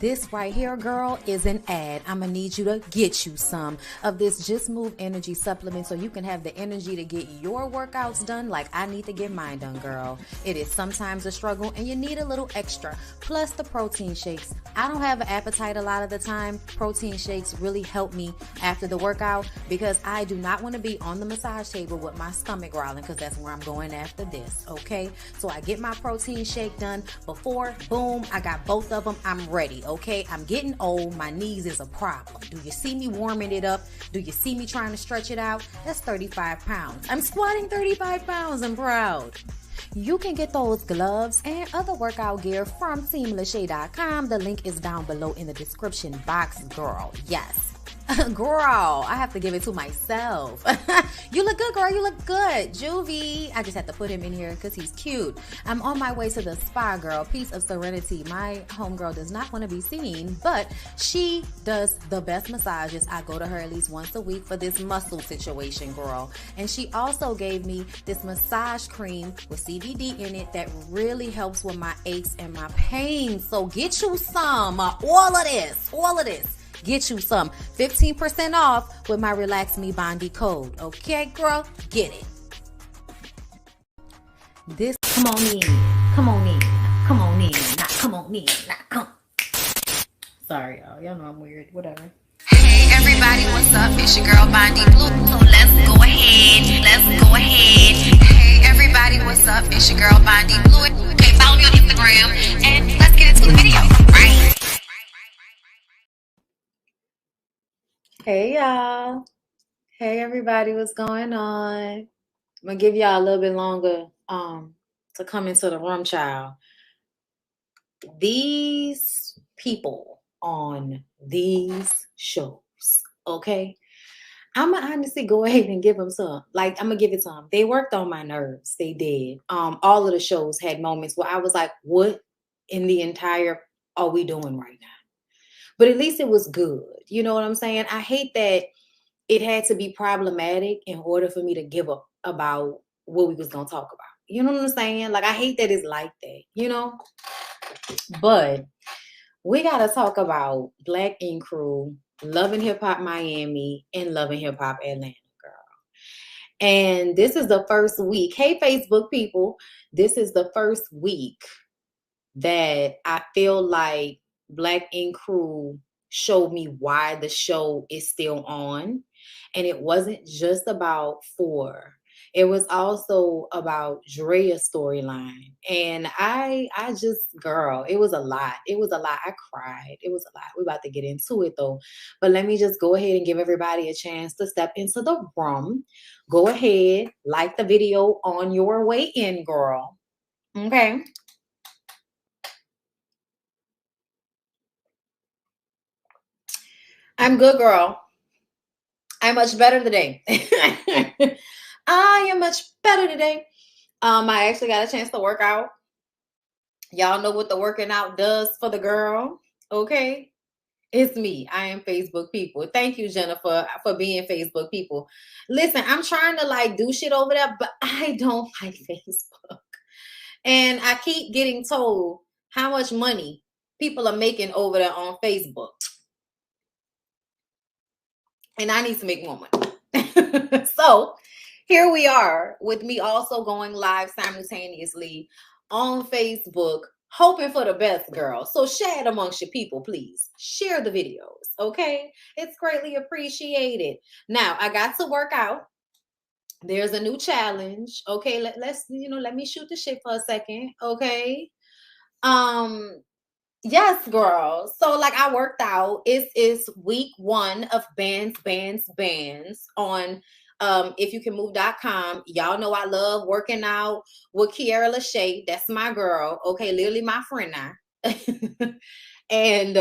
This right here, girl, is an ad. I'm gonna need you to get you some of this Just Move Energy supplement so you can have the energy to get your workouts done like I need to get mine done, girl. It is sometimes a struggle and you need a little extra. Plus the protein shakes. I don't have an appetite a lot of the time. Protein shakes really help me after the workout because I do not want to be on the massage table with my stomach growling because that's where I'm going after this, okay? So I get my protein shake done before, boom, I got both of them. I'm ready, okay? I'm getting old. My knees is a problem. Do you see me warming it up? Do you see me trying to stretch it out? That's 35 pounds. I'm squatting 35 pounds. I'm proud. You can get those gloves and other workout gear from TeamLASHAE.com. The link is down below in the description box, girl. Yes. Girl, I have to give it to myself. You look good, girl. You look good. Juvie. I just had to put him in here because he's cute. I'm on my way to the spa, girl. Piece of serenity. My homegirl does not want to be seen, but she does the best massages. I go to her at least once a week for this muscle situation, girl. And she also gave me this massage cream with CBD in it that really helps with my aches and my pain. So get you some. All of this. Get you some. 15% off with my Relax Me Bondi code. Okay, girl? Get it. This, come on in. Sorry, y'all. Y'all know I'm weird. Whatever. Hey, everybody, what's up? It's your girl, BondyBlue. So let's go ahead. Hey, everybody, what's up? It's your girl, BondyBlue. Okay, follow me on Instagram, and let's get into the video, right? Hey y'all. Hey everybody, what's going on? I'm gonna give y'all a little bit longer to come into the room, child. These people on these shows, okay? I'm gonna honestly go ahead and give them some. Like, I'm gonna give it to them. They worked on my nerves. They did. All of the shows had moments where I was like, what in the entire are we doing right now? But at least it was good. You know what I'm saying? I hate that it had to be problematic in order for me to give up about what we was going to talk about. You know what I'm saying? Like, I hate that it's like that, you know? But we got to talk about Black Ink Crew, Love and Hip Hop Miami, and Love and Hip Hop Atlanta, girl. And this is the first week. Hey, Facebook people. This is the first week that I feel like Black Ink Crew showed me why the show is still on. And it wasn't just about four. It was also about Drea's storyline. And I just, girl, it was a lot. I cried. It was a lot. We're about to get into it though. But let me just go ahead and give everybody a chance to step into the room. Go ahead, like the video on your way in, girl. Okay. I'm good, girl. I'm much better today. I am much better today. I actually got a chance to work out. Y'all know what the working out does for the girl. Okay. It's me. I am Facebook people. Thank you, Jennifer, for being Facebook people. Listen, I'm trying to like do shit over there, but I don't like Facebook. And I keep getting told how much money people are making over there on Facebook. And I need to make more money. So here we are with me also going live simultaneously on Facebook, hoping for the best, girl. So share it amongst your people, please. Share the videos, okay? It's greatly appreciated. Now, I got to work out. There's a new challenge, okay? Let's, let me shoot the shit for a second, okay? Yes, girl. So like I worked out. It's week 1 of bands on ifyoucanmove.com. Y'all know I love working out with LASHAE. That's my girl. Okay, literally my friend now. And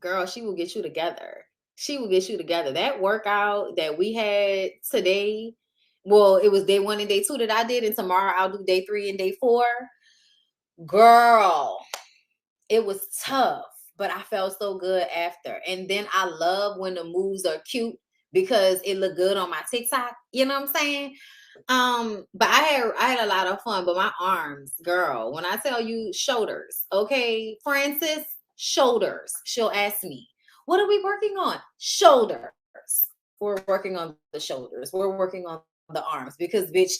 girl, she will get you together. That workout that we had today, well, it was day 1 and day 2 that I did, and tomorrow I'll do day 3 and day 4. Girl, it was tough, but I felt so good after. And then I love when the moves are cute because it looked good on my TikTok. You know what I'm saying? But I had a lot of fun, but my arms, girl, when I tell you shoulders, okay, Francis, shoulders. She'll ask me, what are we working on? Shoulders. We're working on the shoulders. We're working on the arms because bitch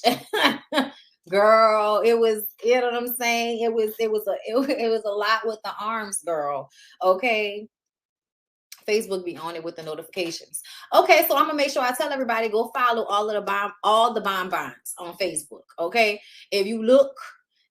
girl, it was, you know what I'm saying? It was a lot with the arms, girl. Okay. Facebook be on it with the notifications. Okay, so I'm gonna make sure I tell everybody go follow all the bonbons on Facebook. Okay, if you look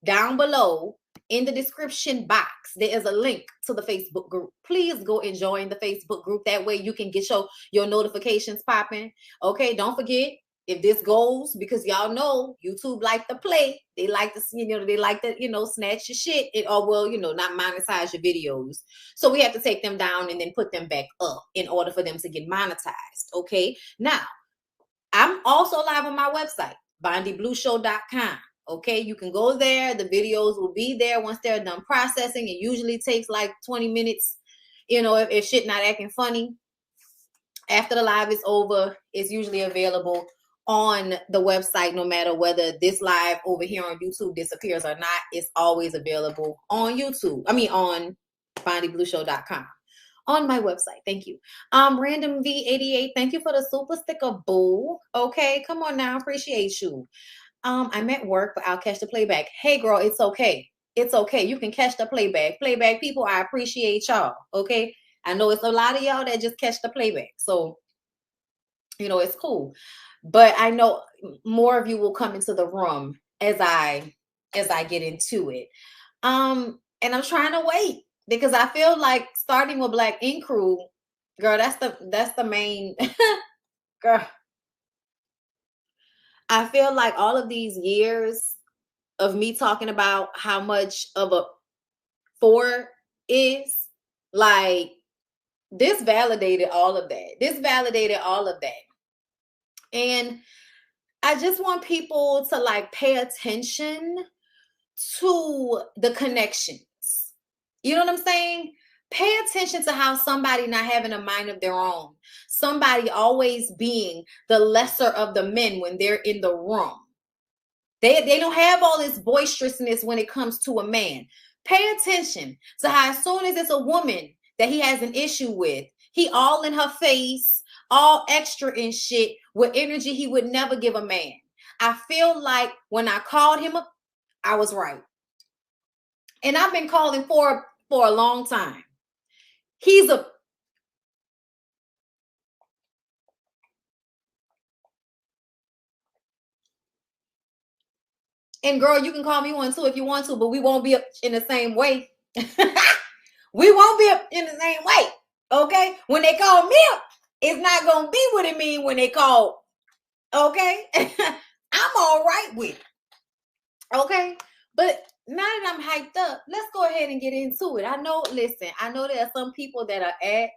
down below in the description box, there is a link to the Facebook group. Please go and join the Facebook group. That way you can get your notifications popping. Okay, don't forget, if this goes, because y'all know YouTube like to play, they like to, they like to, snatch your shit, or well, not monetize your videos. So we have to take them down and then put them back up in order for them to get monetized. Okay. Now, I'm also live on my website, BondyBlueShow.com. Okay. You can go there. The videos will be there once they're done processing. It usually takes like 20 minutes, if shit not acting funny. After the live is over, it's usually available on the website, no matter whether this live over here on YouTube disappears or not. It's always available on YouTube. On BondyBlueShow.com. On my website. Thank you. Random V88, thank you for the super sticker, boo. Okay, come on now. Appreciate you. I'm at work, but I'll catch the playback. Hey, girl, it's okay. It's okay. You can catch the playback. Playback people, I appreciate y'all. Okay. I know it's a lot of y'all that just catch the playback. So, it's cool. But I know more of you will come into the room as I get into it. And I'm trying to wait because I feel like starting with Black Ink Crew, girl, that's the main girl. I feel like all of these years of me talking about how much of a 4 is, like, this validated all of that. And I just want people to like pay attention to the connections. You know what I'm saying? Pay attention to how somebody not having a mind of their own, somebody always being the lesser of the men when they're in the room. They don't have all this boisterousness when it comes to a man. Pay attention to how as soon as it's a woman that he has an issue with, he all in her face, all extra and shit with energy he would never give a man. I feel like when I called him up, I was right. And I've been calling for a long time. He's a and girl, you can call me one too if you want to, but we won't be up in the same way. We won't be up in the same way. Okay? When they call me up, it's not gonna be what it means when they call. Okay? I'm all right with it. Okay? But now that I'm hyped up, let's go ahead and get into it. I know there are some people that are at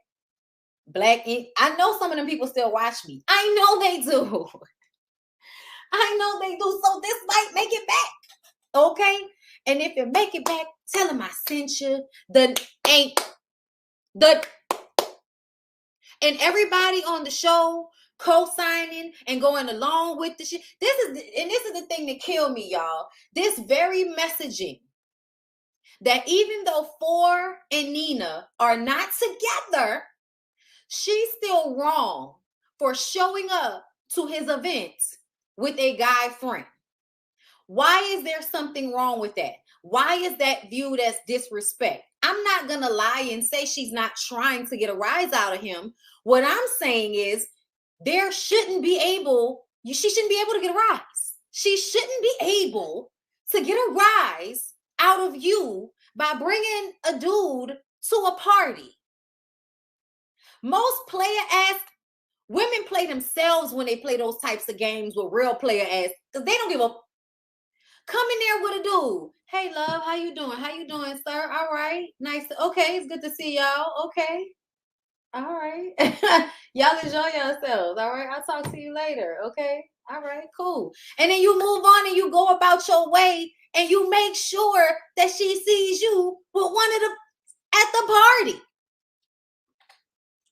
Black Ink. I know some of them people still watch me. I know they do. I know they do. So this might make it back. Okay? And if you make it back, tell them I sent you. And everybody on the show co-signing and going along with the shit. This is the thing that killed me, y'all. This very messaging that even though 4 and Nina are not together, she's still wrong for showing up to his event with a guy friend. Why is there something wrong with that? Why is that viewed as disrespect? I'm not going to lie and say she's not trying to get a rise out of him. What I'm saying is she shouldn't be able to get a rise. She shouldn't be able to get a rise out of you by bringing a dude to a party. Most player-ass women play themselves when they play those types of games with real player-ass, because they don't give a. Come in there with a dude. Hey, love, how you doing? How you doing, sir? All right. Nice. Okay, it's good to see y'all. Okay. All right. Y'all enjoy yourselves. All right. I'll talk to you later. Okay. All right, cool. And then you move on and you go about your way and you make sure that she sees you with one of the at the party.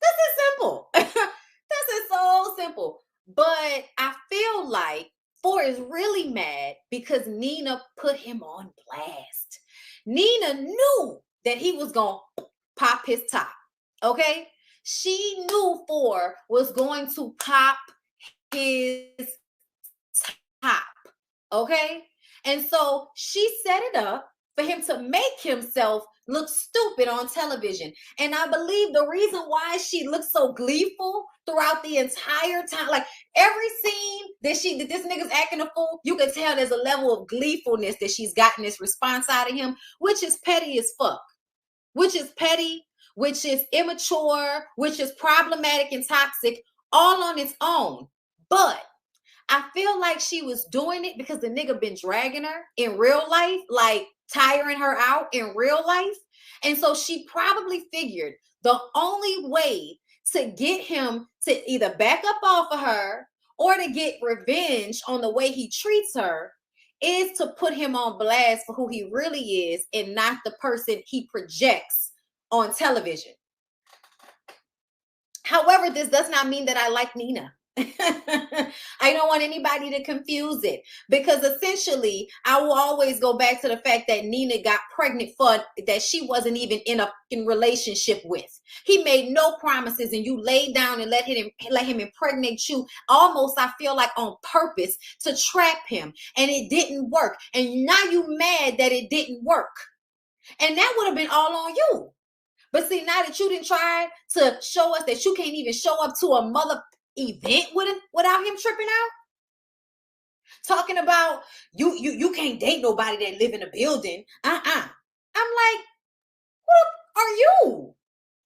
This is simple. This is so simple. But I feel like 4 is really mad because Nina put him on blast. Nina knew that he was going to pop his top, okay? She knew 4 was going to pop his top, okay? And so she set it up for him to make himself look stupid on television. And I believe the reason why she looks so gleeful throughout the entire time, like every scene that this nigga's acting a fool, you can tell there's a level of gleefulness that she's gotten this response out of him, which is petty as fuck, which is petty, which is immature, which is problematic and toxic, all on its own. But I feel like she was doing it because the nigga been dragging her in real life, like tiring her out in real life. And so she probably figured the only way to get him to either back up off of her or to get revenge on the way he treats her is to put him on blast for who he really is and not the person he projects on television. However, this does not mean that I like Nina. I don't want anybody to confuse it, because essentially I will always go back to the fact that Nina got pregnant for that she wasn't even in a relationship with. He made no promises and you laid down and let him impregnate you almost, I feel like, on purpose to trap him, and it didn't work. And now you mad that it didn't work, and that would have been all on you. But see, now that you didn't try to show us that you can't even show up to a mother event without him tripping out, talking about you can't date nobody that live in a building. I'm like, who are you?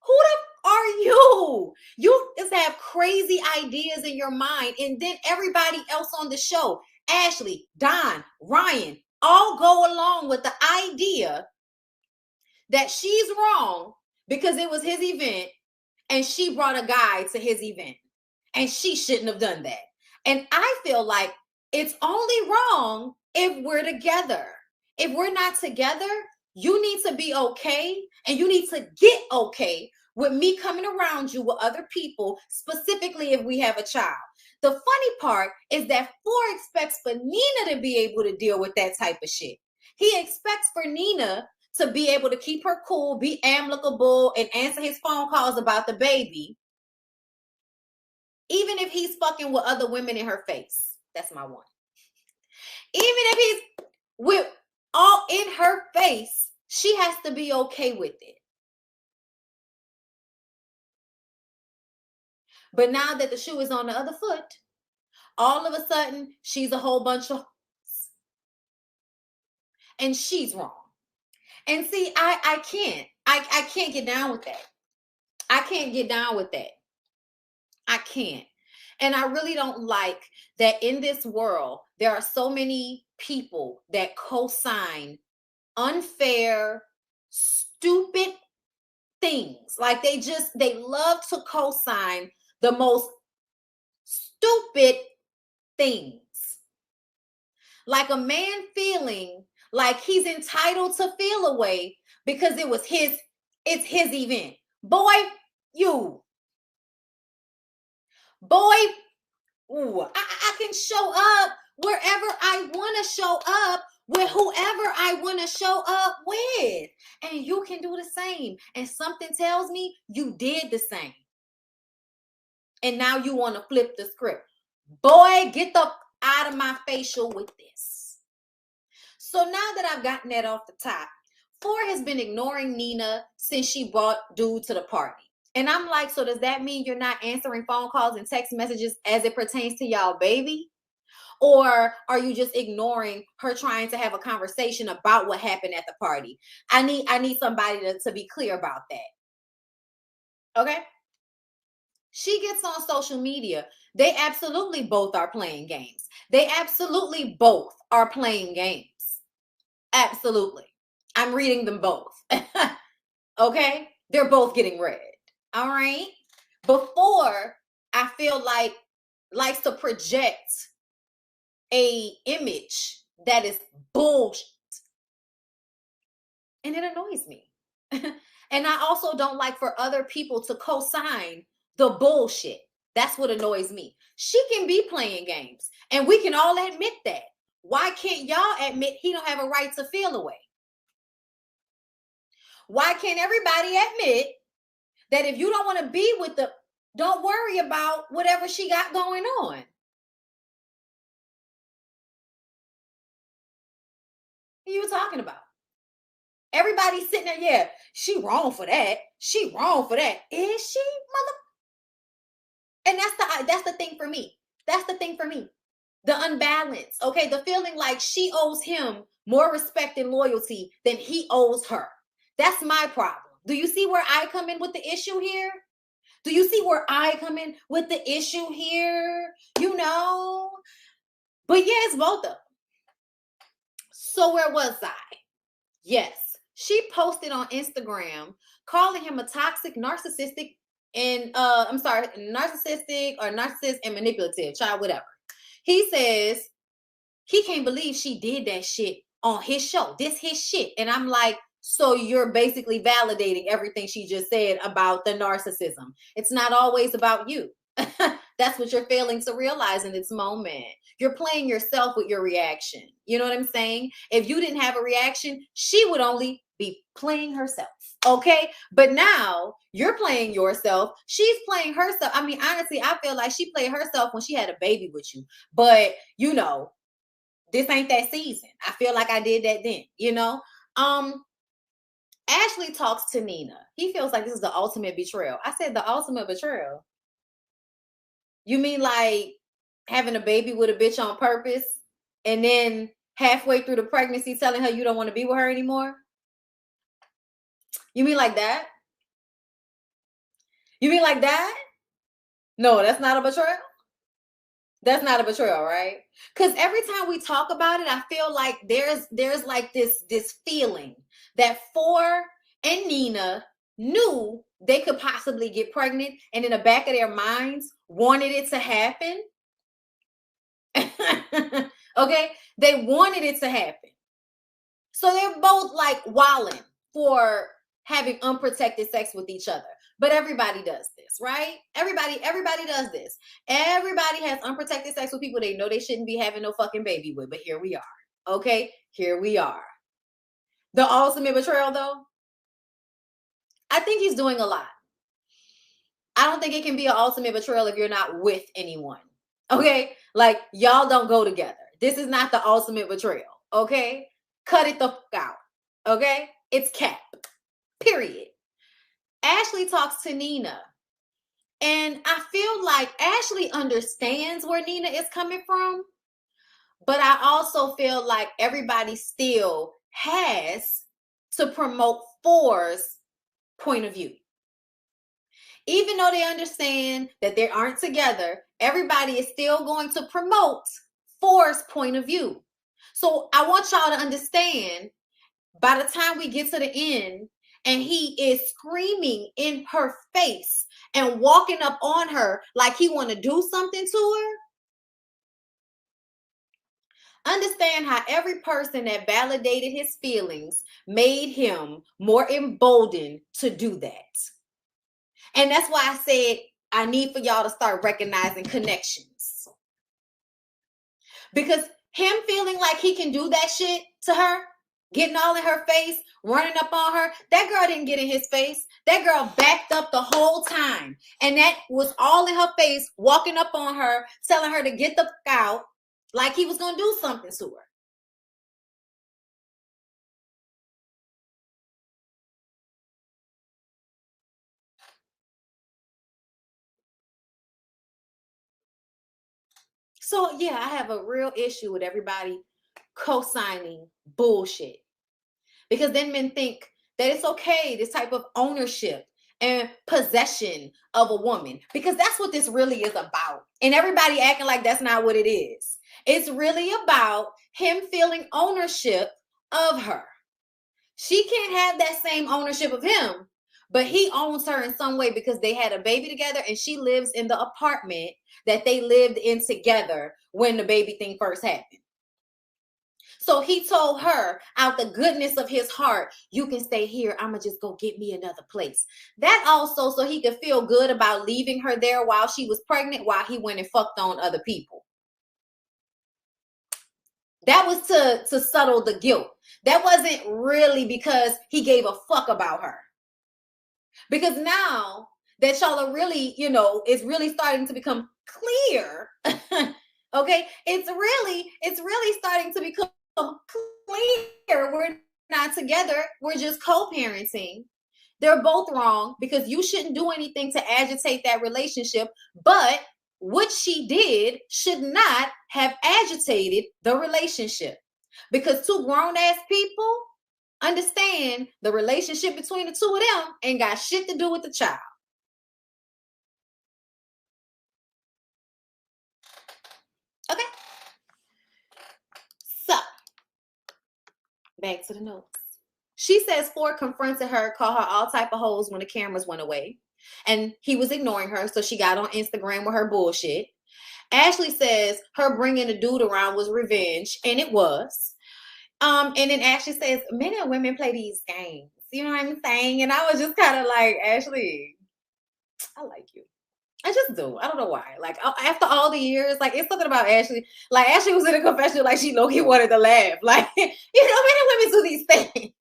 Who the are you? You just have crazy ideas in your mind, and then everybody else on the show, Ashley, Don, Ryan, all go along with the idea that she's wrong because it was his event and she brought a guy to his event. And she shouldn't have done that. And I feel like it's only wrong if we're together. If we're not together, you need to be okay. And you need to get okay with me coming around you with other people, specifically if we have a child. The funny part is that 4 expects for Nina to be able to deal with that type of shit. He expects for Nina to be able to keep her cool, be amicable, and answer his phone calls about the baby, even if he's fucking with other women in her face. That's my one. Even if he's with all in her face, she has to be okay with it. But now that the shoe is on the other foot, all of a sudden, she's a whole bunch of... And she's wrong. And see, I can't get down with that. I can't get down with that. I can't. And I really don't like that in this world, there are so many people that co-sign unfair, stupid things. Like they love to co-sign the most stupid things. Like a man feeling like he's entitled to feel a way because it's his event. Boy, I can show up wherever I want to show up with whoever I want to show up with. And you can do the same. And something tells me you did the same. And now you want to flip the script. Boy, get the out of my facial with this. So now that I've gotten that off the top, 4 has been ignoring Nina since she brought dude to the party. And I'm like, so does that mean you're not answering phone calls and text messages as it pertains to y'all baby? Or are you just ignoring her trying to have a conversation about what happened at the party? I need somebody to be clear about that. Okay? She gets on social media. They absolutely both are playing games. They absolutely both are playing games. Absolutely. I'm reading them both. Okay? They're both getting read. All right? Before, I feel like likes to project a image that is bullshit. And it annoys me. And I also don't like for other people to co-sign the bullshit. That's what annoys me. She can be playing games, and we can all admit that. Why can't y'all admit he don't have a right to feel away? Why can't everybody admit that if you don't want to be with the, don't worry about whatever she got going on? What are you talking about? Everybody's sitting there, yeah, she wrong for that. She wrong for that. Is she, mother? And that's the thing for me. That's the thing for me. The unbalance, okay? The feeling like she owes him more respect and loyalty than he owes her. That's my problem. Do you see where I come in with the issue here? Do you see where I come in with the issue here? You know? But yeah, it's both of them. So where was I? Yes. She posted on Instagram calling him a toxic, narcissistic, and narcissistic or narcissist and manipulative, child, whatever. He says he can't believe she did that shit on his show. This his shit. And I'm like, so you're basically validating everything she just said about the narcissism. It's not always about you. That's what you're failing to realize in this moment. You're playing yourself with your reaction. You know what I'm saying? If you didn't have a reaction, she would only be playing herself. Okay? But now you're playing yourself. She's playing herself. I mean, honestly, I feel like she played herself when she had a baby with you. But, you know, this ain't that season. I feel like I did that then, you know? Ashley talks to Nina. He feels like this is the ultimate betrayal. I said the ultimate betrayal. You mean like having a baby with a bitch on purpose and then halfway through the pregnancy telling her you don't want to be with her anymore? You mean like that? You mean like that? No, that's not a betrayal. That's not a betrayal, right? Because every time we talk about it, I feel like there's like this feeling that Four and Nina knew they could possibly get pregnant, and in the back of their minds wanted it to happen. Okay, they wanted it to happen. So they're both like wilding for having unprotected sex with each other. But everybody does this, right? Everybody does this. Everybody has unprotected sex with people they know they shouldn't be having no fucking baby with. But here we are. Okay? Here we are. The ultimate betrayal, though, I think he's doing a lot. I don't think it can be an ultimate betrayal if you're not with anyone. Okay? Like, y'all don't go together. This is not the ultimate betrayal. Okay? Cut it the fuck out. Okay? It's cap. Period. Ashley talks to Nina. And I feel like Ashley understands where Nina is coming from. But I also feel like everybody still has to promote Four's point of view. Even though they understand that they aren't together, everybody is still going to promote Four's point of view. So I want y'all to understand, by the time we get to the end and he is screaming in her face and walking up on her like he want to do something to her, understand how every person that validated his feelings made him more emboldened to do that. And that's why I said I need for y'all to start recognizing connections. Because him feeling like he can do that shit to her, getting all in her face, running up on her, that girl didn't get in his face. That girl backed up the whole time. And that was all in her face, walking up on her, telling her to get the fuck out, like he was going to do something to her. So, yeah, I have a real issue with everybody co-signing bullshit. Because then men think that it's okay, this type of ownership and possession of a woman. Because that's what this really is about. And everybody acting like that's not what it is. It's really about him feeling ownership of her. She can't have that same ownership of him, but he owns her in some way because they had a baby together and she lives in the apartment that they lived in together when the baby thing first happened. So he told her, out the goodness of his heart, you can stay here. I'm going to just go get me another place. That also so he could feel good about leaving her there while she was pregnant, while he went and fucked on other people. That was to settle the guilt. That wasn't really because he gave a fuck about her. Because now that y'all are really, you know, it's really starting to become clear. Okay, it's really starting to become clear. We're not together. We're just co-parenting. They're both wrong because you shouldn't do anything to agitate that relationship. But what she did should not have agitated the relationship, because two grown-ass people understand the relationship between the two of them ain't got shit to do with the child. Okay. So, back to the notes. She says Ford confronted her, called her all type of hoes when the cameras went away. And he was ignoring her, so she got on Instagram with her bullshit. Ashley says her bringing the dude around was revenge, and it was. And then Ashley says men and women play these games. You know what I'm saying? And I was just kind of like, Ashley, I like you. I just do. I don't know why. Like, after all the years, like, it's something about Ashley. Like, Ashley was in a confession, like, she low-key wanted to laugh. Like, you know, men and women do these things.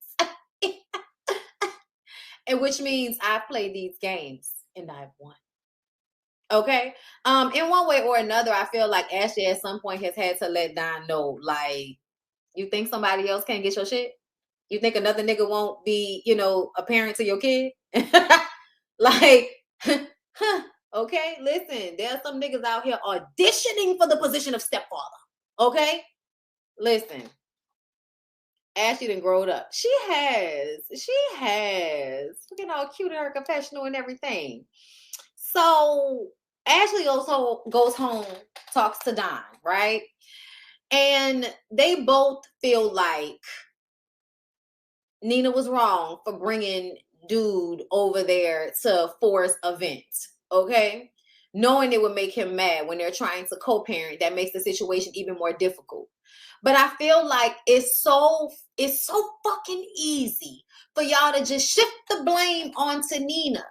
And which means I've played these games and I've won. Okay. In one way or another, I feel like Ashley at some point has had to let Don know, like, you think somebody else can't get your shit? You think another nigga won't be, you know, a parent to your kid? Like, okay, listen, there's some niggas out here auditioning for the position of stepfather. Okay? Listen. Ashley done growed up. She has. Look at how cute in her confessional and everything. So Ashley also goes home, talks to Don, right? And they both feel like Nina was wrong for bringing dude over there to force a vent, okay? Knowing it would make him mad when they're trying to co-parent, that makes the situation even more difficult. But I feel like it's so fucking easy for y'all to just shift the blame onto Nina.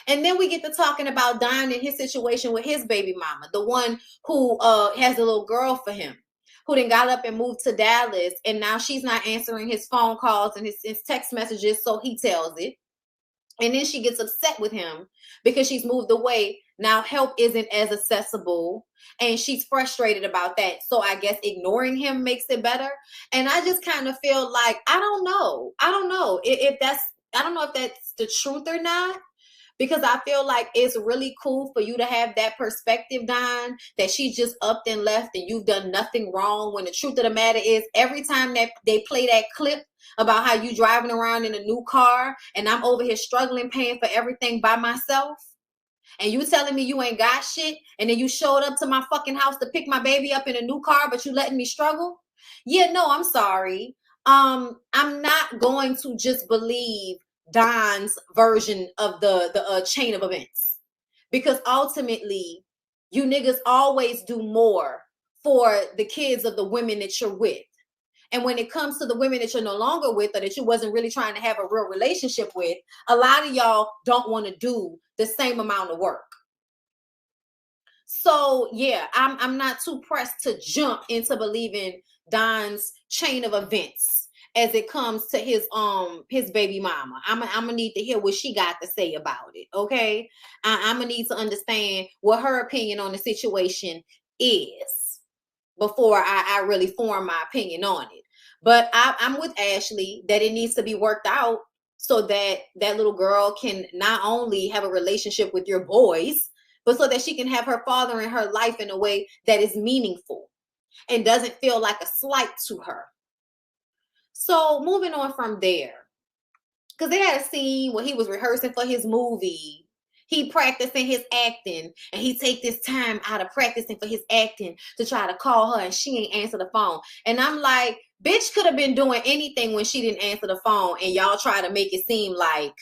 And then we get to talking about Don and his situation with his baby mama, the one who has a little girl for him, who then got up and moved to Dallas, and now she's not answering his phone calls and his text messages, so he tells it. And then she gets upset with him because she's moved away. Now help isn't as accessible, and she's frustrated about that. So I guess ignoring him makes it better. And I just kind of feel like, I don't know if that's the truth or not. Because I feel like it's really cool for you to have that perspective, Don, that she just upped and left and you've done nothing wrong. When the truth of the matter is, every time that they play that clip about how you driving around in a new car and I'm over here struggling, paying for everything by myself, and you telling me you ain't got shit, and then you showed up to my fucking house to pick my baby up in a new car, but you letting me struggle? Yeah, no, I'm sorry. I'm not going to just believe Don's version of the chain of events, because ultimately you niggas always do more for the kids of the women that you're with. And when it comes to the women that you're no longer with, or that you wasn't really trying to have a real relationship with, a lot of y'all don't want to do the same amount of work. So yeah, I'm not too pressed to jump into believing Don's chain of events as it comes to his baby mama. I'm gonna need to hear what she got to say about it. Okay, I'm gonna need to understand what her opinion on the situation is before I really form my opinion on it. But I'm with Ashley that it needs to be worked out so that that little girl can not only have a relationship with your boys, but so that she can have her father in her life in a way that is meaningful and doesn't feel like a slight to her. So moving on from there, because they had a scene where he was rehearsing for his movie. He practicing his acting, and he take this time out of practicing for his acting to try to call her, and she ain't answer the phone. And I'm like, bitch could have been doing anything when she didn't answer the phone, and y'all try to make it seem like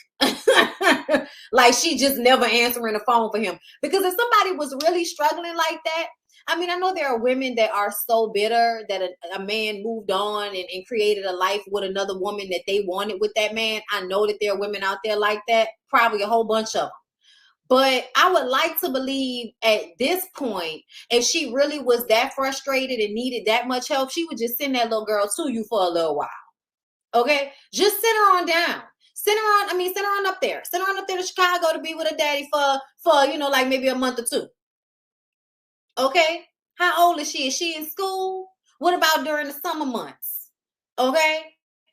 like she just never answering the phone for him. Because if somebody was really struggling like that, I mean, I know there are women that are so bitter that a man moved on and created a life with another woman that they wanted with that man. I know that there are women out there like that, probably a whole bunch of them. But I would like to believe at this point, if she really was that frustrated and needed that much help, she would just send that little girl to you for a little while. Okay? Just send her on down. Send her on up there. Send her on up there to Chicago to be with her daddy for like maybe a month or two. Okay? How old is she? Is she in school? What about during the summer months? Okay?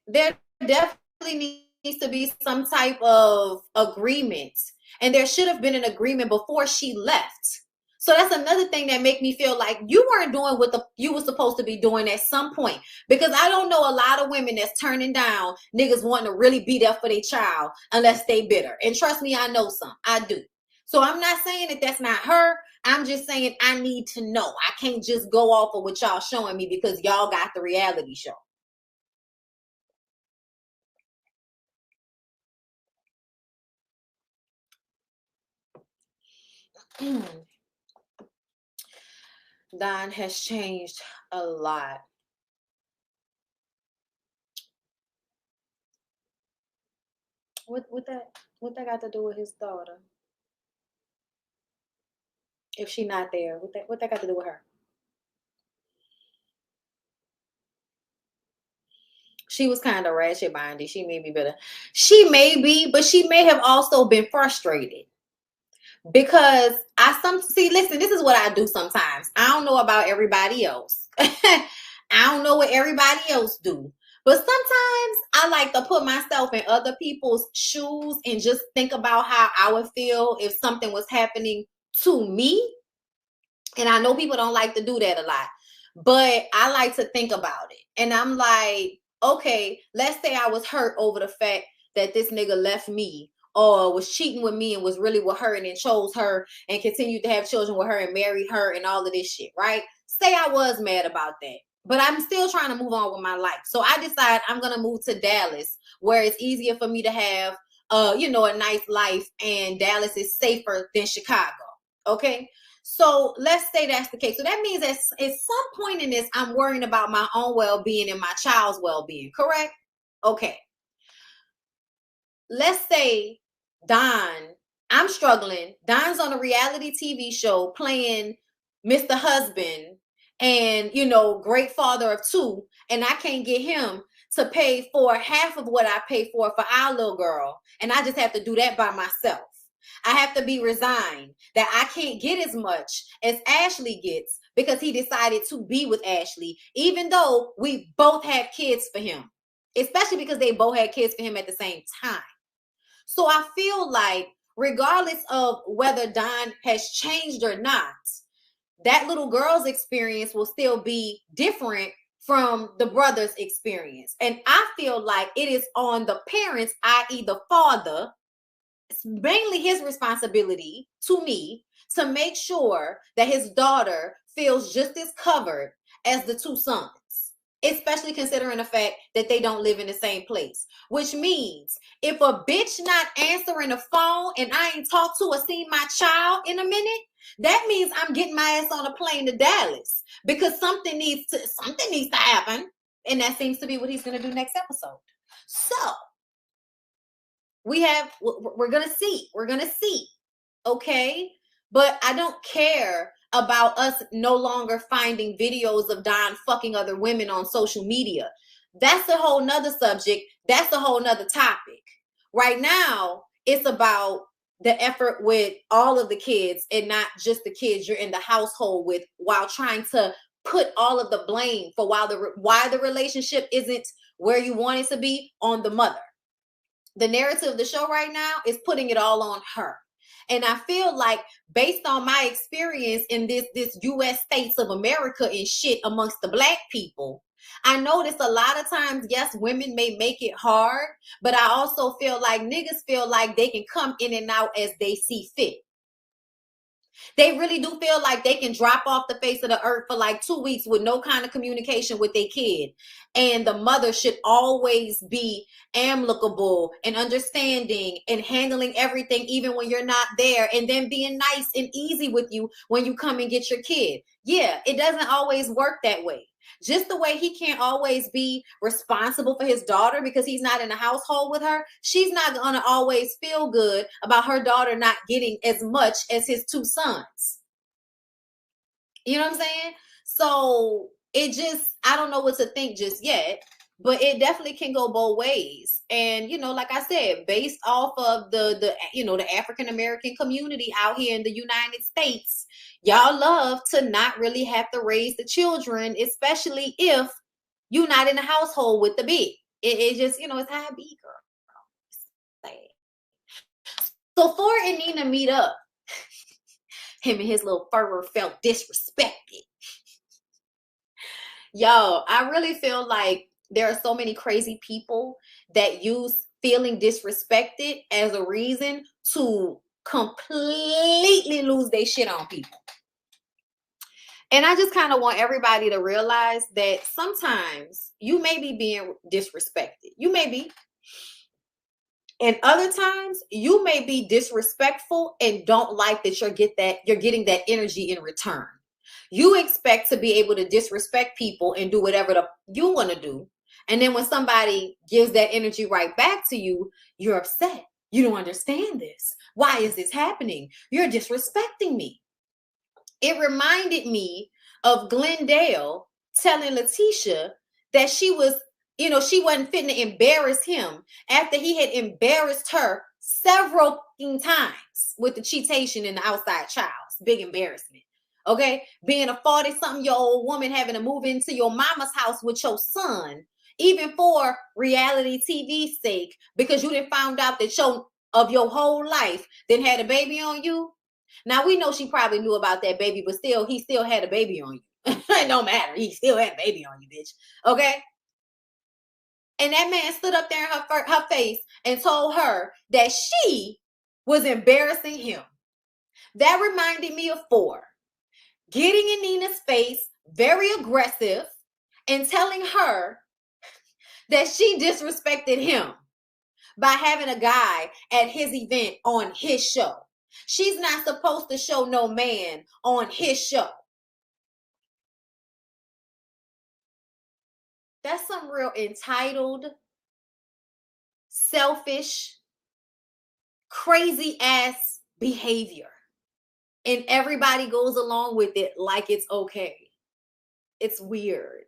There definitely needs to be some type of agreement. And there should have been an agreement before she left. So that's another thing that make me feel like you weren't doing what you were supposed to be doing at some point. Because I don't know a lot of women that's turning down niggas wanting to really be there for their child unless they bitter. And trust me, I know some. I do. So I'm not saying that that's not her. I'm just saying I need to know. I can't just go off of what y'all showing me because y'all got the reality show. Don has changed a lot. What that got to do with his daughter? If she not there, what that got to do with her? She was kind of ratchet minded. She may be better. She may be, but she may have also been frustrated. Because listen, this is what I do sometimes. I don't know about everybody else. I don't know what everybody else do. But sometimes I like to put myself in other people's shoes and just think about how I would feel if something was happening to me. And I know people don't like to do that a lot, but I like to think about it. And I'm like, okay, let's say I was hurt over the fact that this nigga left me or was cheating with me and was really with her and then chose her and continued to have children with her and married her and all of this shit, right? Say I was mad about that, but I'm still trying to move on with my life. So I decide I'm going to move to Dallas where it's easier for me to have, a nice life, and Dallas is safer than Chicago. Okay. So let's say that's the case. So that means that at some point in this, I'm worrying about my own well-being and my child's well-being, correct? Okay. Let's say I'm struggling. Don's on a reality TV show playing Mr. Husband and, great father of two, and I can't get him to pay for half of what I pay for our little girl, and I just have to do that by myself. I have to be resigned that I can't get as much as Ashley gets because he decided to be with Ashley, even though we both had kids for him, especially because they both had kids for him at the same time. So I feel like regardless of whether Don has changed or not, that little girl's experience will still be different from the brother's experience. And I feel like it is on the parents, i.e. the father, it's mainly his responsibility to me to make sure that his daughter feels just as covered as the two sons, especially considering the fact that they don't live in the same place. Which means if a bitch not answering the phone and I ain't talked to or seen my child in a minute, that means I'm getting my ass on a plane to Dallas because something needs to happen. And that seems to be what he's going to do next episode. So we're going to see. Okay. But I don't care about us no longer finding videos of Don fucking other women on social media. That's a whole nother subject. That's a whole nother topic. Right now, it's about the effort with all of the kids and not just the kids you're in the household with, while trying to put all of the blame for why the relationship isn't where you want it to be on the mother. The narrative of the show right now is putting it all on her. And I feel like based on my experience in this U.S. states of America and shit amongst the black people, I notice a lot of times, yes, women may make it hard, but I also feel like niggas feel like they can come in and out as they see fit. They really do feel like they can drop off the face of the earth for like 2 weeks with no kind of communication with their kid. And the mother should always be amicable and understanding and handling everything, even when you're not there, and then being nice and easy with you when you come and get your kid. Yeah, it doesn't always work that way. Just the way he can't always be responsible for his daughter because he's not in the household with her, she's not going to always feel good about her daughter not getting as much as his 2 sons. You know what I'm saying? So it just, I don't know what to think just yet, but it definitely can go both ways. And, you know, like I said, based off of the African American community out here in the United States, y'all love to not really have to raise the children, especially if you're not in the household with the big. It just, it's how it be, girl. So Thor and Nina meet up. Him and his little fervor felt disrespected. Yo, I really feel like there are so many crazy people that use feeling disrespected as a reason to completely lose their shit on people. And I just kind of want everybody to realize that sometimes you may be being disrespected. You may be. And other times you may be disrespectful and don't like that you're getting that energy in return. You expect to be able to disrespect people and do whatever you want to do. And then when somebody gives that energy right back to you, you're upset. You don't understand this. Why is this happening? You're disrespecting me. It reminded me of Glendale telling Letitia that she was, she wasn't fitting to embarrass him after he had embarrassed her several times with the cheatation in the outside child's big embarrassment. Okay, being a 40-something-year-old woman having to move into your mama's house with your son, even for reality TV's sake, because you didn't found out that your whole life then had a baby on you. Now we know she probably knew about that baby, but still, he still had a baby on you. It don't matter. He still had a baby on you, bitch. Okay. And that man stood up there in her face and told her that she was embarrassing him. That reminded me of 4. Getting in Nina's face, very aggressive, and telling her that she disrespected him by having a guy at his event on his show. She's not supposed to show no man on his show. That's some real entitled, selfish, crazy ass behavior. And everybody goes along with it like it's okay. It's weird.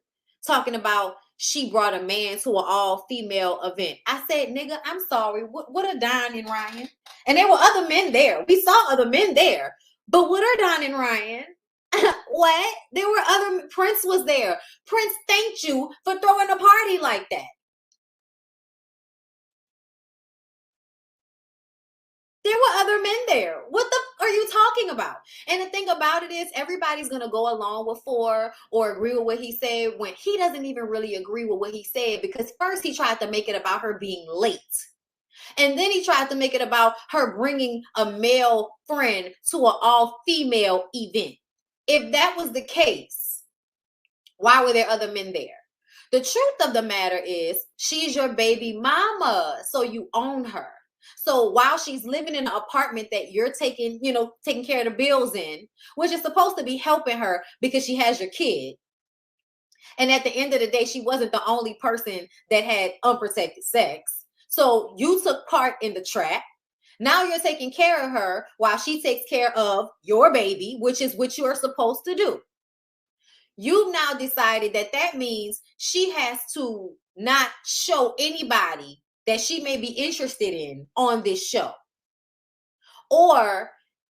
Talking about she brought a man to an all-female event. I said, nigga, I'm sorry. What are Don and Ryan? And there were other men there. We saw other men there. But what are Don and Ryan? What? There were other... Prince was there. Prince thanked you for throwing a party like that. There were other men there. What the are you talking about? And the thing about it is everybody's going to go along with 4 or agree with what he said when he doesn't even really agree with what he said, because first he tried to make it about her being late. And then he tried to make it about her bringing a male friend to an all-female event. If that was the case, why were there other men there? The truth of the matter is she's your baby mama, so you own her. So while she's living in an apartment that you're taking care of the bills in, which is supposed to be helping her because she has your kid. And at the end of the day, she wasn't the only person that had unprotected sex. So you took part in the trap. Now you're taking care of her while she takes care of your baby, which is what you're supposed to do. You've now decided that means she has to not show anybody that she may be interested in on this show, or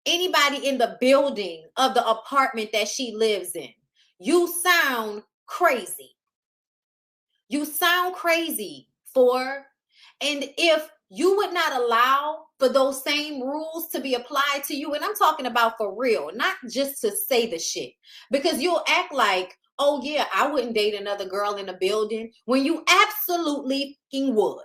anybody in the building of the apartment that she lives in. You sound crazy. You sound crazy, and if you would not allow for those same rules to be applied to you, and I'm talking about for real, not just to say the shit, because you'll act like, oh yeah, I wouldn't date another girl in a building, when you absolutely fucking would.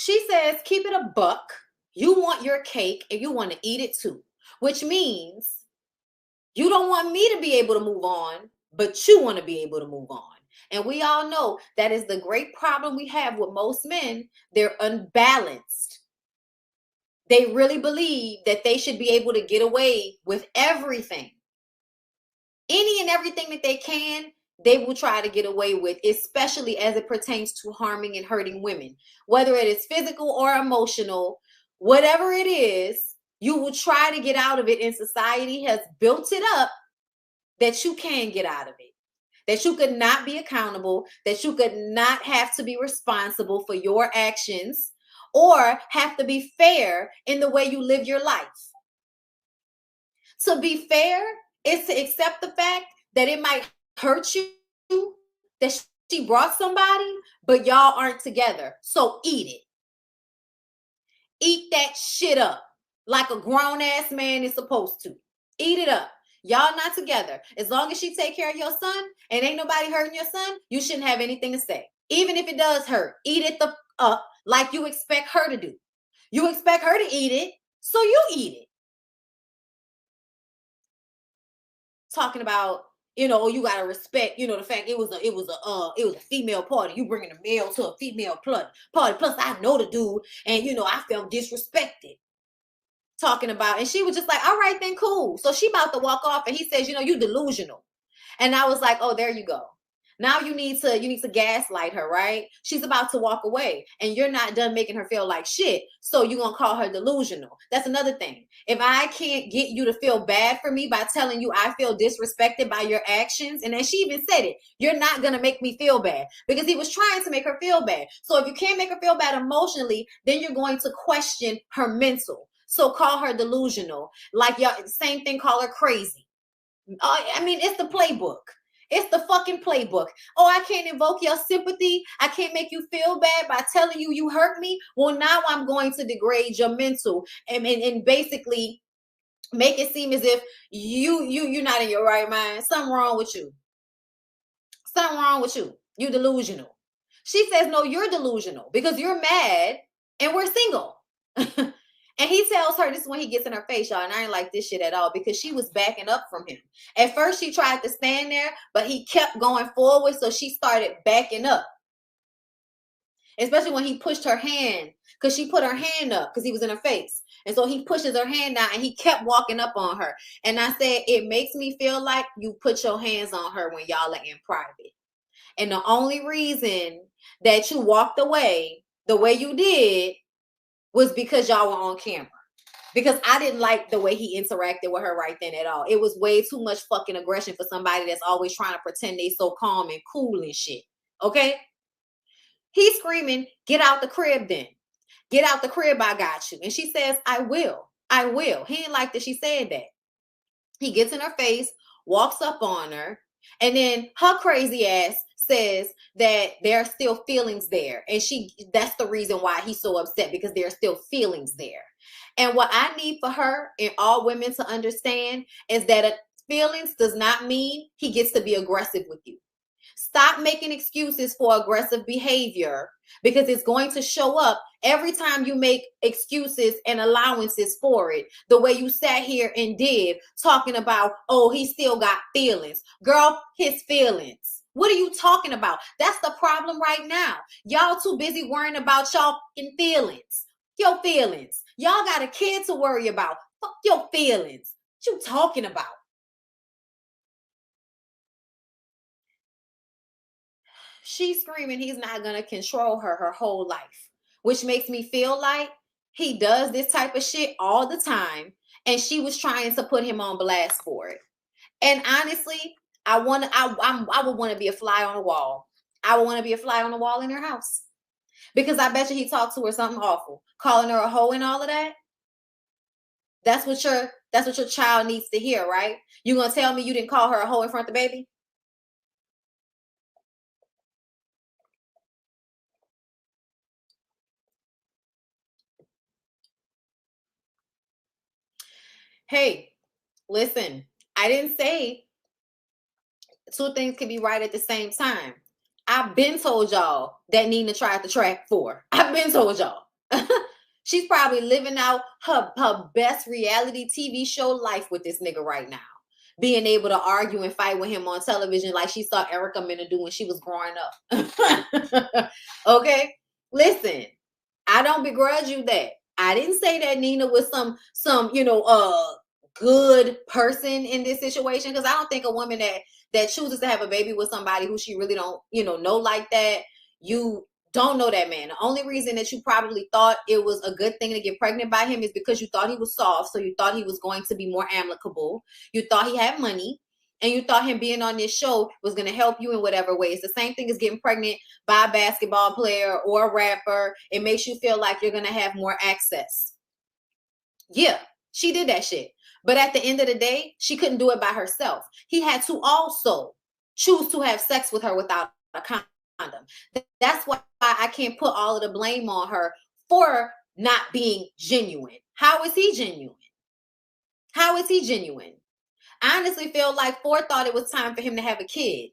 She says, keep it a buck. You want your cake and you want to eat it too, which means you don't want me to be able to move on, but you want to be able to move on. And we all know that is the great problem we have with most men. They're unbalanced. They really believe that they should be able to get away with everything. Any and everything that they can, they will try to get away with, especially as it pertains to harming and hurting women. Whether it is physical or emotional, whatever it is, you will try to get out of it, and society has built it up that you can get out of it, that you could not be accountable, that you could not have to be responsible for your actions or have to be fair in the way you live your life. To be fair is to accept the fact that it might hurt you, that she brought somebody, but y'all aren't together. So eat it. Eat that shit up like a grown-ass man is supposed to. Eat it up. Y'all not together. As long as she take care of your son and ain't nobody hurting your son, you shouldn't have anything to say. Even if it does hurt, eat it up like you expect her to do. You expect her to eat it, so you eat it. Talking about, you gotta respect, the fact it was a female party. You bringing a male to a female party. Plus, I know the dude, and I felt disrespected. Talking about, and she was just like, all right, then cool. So she about to walk off, and he says, you delusional. And I was like, oh, there you go. Now you need to gaslight her, right? She's about to walk away and you're not done making her feel like shit. So you're going to call her delusional. That's another thing. If I can't get you to feel bad for me by telling you I feel disrespected by your actions, and then she even said it, you're not going to make me feel bad, because he was trying to make her feel bad. So if you can't make her feel bad emotionally, then you're going to question her mental. So call her delusional. Like y'all, same thing, call her crazy. It's the playbook. It's the fucking playbook. Oh, I can't invoke your sympathy. I can't make you feel bad by telling you hurt me. Well, now I'm going to degrade your mental and basically make it seem as if you're not in your right mind. Something wrong with you. Something wrong with you. You delusional. She says, no, you're delusional because you're mad and we're single. And he tells her, this is when he gets in her face, y'all, and I ain't like this shit at all, because she was backing up from him. At first, she tried to stand there, but he kept going forward, so she started backing up. Especially when he pushed her hand, because she put her hand up, because he was in her face. And so he pushes her hand down, and he kept walking up on her. And I said, it makes me feel like you put your hands on her when y'all are in private. And the only reason that you walked away the way you did was because y'all were on camera. Because I didn't like the way he interacted with her right then at all. It was way too much fucking aggression for somebody that's always trying to pretend they so calm and cool and shit. Okay? He's screaming, get out the crib then. Get out the crib, I got you. And she says, I will. I will. He didn't like that she said that. He gets in her face, walks up on her, and then her crazy ass says that there are still feelings there. And that's the reason why he's so upset, because there are still feelings there. And what I need for her and all women to understand is that feelings does not mean he gets to be aggressive with you. Stop making excuses for aggressive behavior, because it's going to show up every time you make excuses and allowances for it. The way you sat here and did, talking about, oh, he still got feelings. Girl, his feelings. What are you talking about? That's the problem right now. Y'all too busy worrying about y'all fucking feelings. Your feelings. Y'all got a kid to worry about. Fuck your feelings. What you talking about? She's screaming he's not going to control her whole life, which makes me feel like he does this type of shit all the time, and she was trying to put him on blast for it. And honestly, I would want to be a fly on the wall. I would want to be a fly on the wall in her house, because I bet you he talked to her something awful, calling her a hoe and all of that. That's what your child needs to hear, right? You gonna tell me you didn't call her a hoe in front of the baby? Hey, listen, I didn't say two things can be right at the same time. I've been told y'all that Nina tried to track 4. I've been told y'all. She's probably living out her best reality TV show life with this nigga right now. Being able to argue and fight with him on television like she saw Erica Mena do when she was growing up. Okay? Listen, I don't begrudge you that. I didn't say that Nina was some good person in this situation, because I don't think a woman that chooses to have a baby with somebody who she really don't, know like that, you don't know that man. The only reason that you probably thought it was a good thing to get pregnant by him is because you thought he was soft, so you thought he was going to be more amicable. You thought he had money, and you thought him being on this show was going to help you in whatever way. It's the same thing as getting pregnant by a basketball player or a rapper. It makes you feel like you're going to have more access. Yeah, she did that shit. But at the end of the day, she couldn't do it by herself. He had to also choose to have sex with her without a condom. That's why I can't put all of the blame on her for not being genuine. How is he genuine? How is he genuine? I honestly feel like Ford thought it was time for him to have a kid.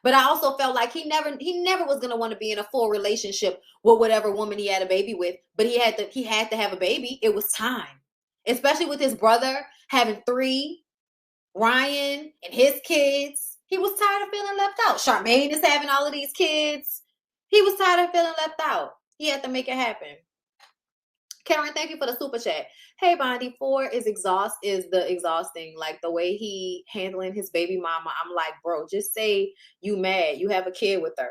But I also felt like he never was going to want to be in a full relationship with whatever woman he had a baby with. But he had to have a baby. It was time. Especially with his brother having 3, Ryan and his kids. He was tired of feeling left out. Charmaine is having all of these kids. He was tired of feeling left out. He had to make it happen. Karen, thank you for the super chat. Hey, Bondi, Ford is the exhausting. Like the way he handling his baby mama. I'm like, bro, just say you mad. You have a kid with her.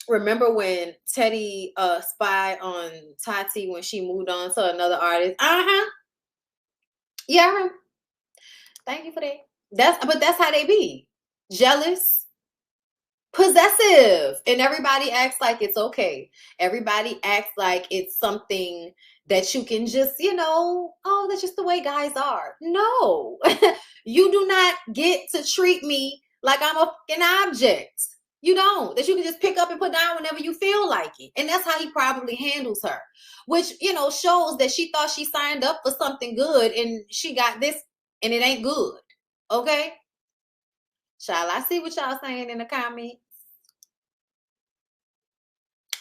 Remember when Teddy spied on Tati when she moved on to another artist? Yeah, I remember. Thank you for that. But that's how they be. Jealous, possessive, and everybody acts like it's okay. Everybody acts like it's something that you can just, oh, that's just the way guys are. No, you do not get to treat me like I'm a fucking object. You don't. That you can just pick up and put down whenever you feel like it. And that's how he probably handles her, which, shows that she thought she signed up for something good and she got this and it ain't good. Okay? Shall I see what y'all saying in the comments?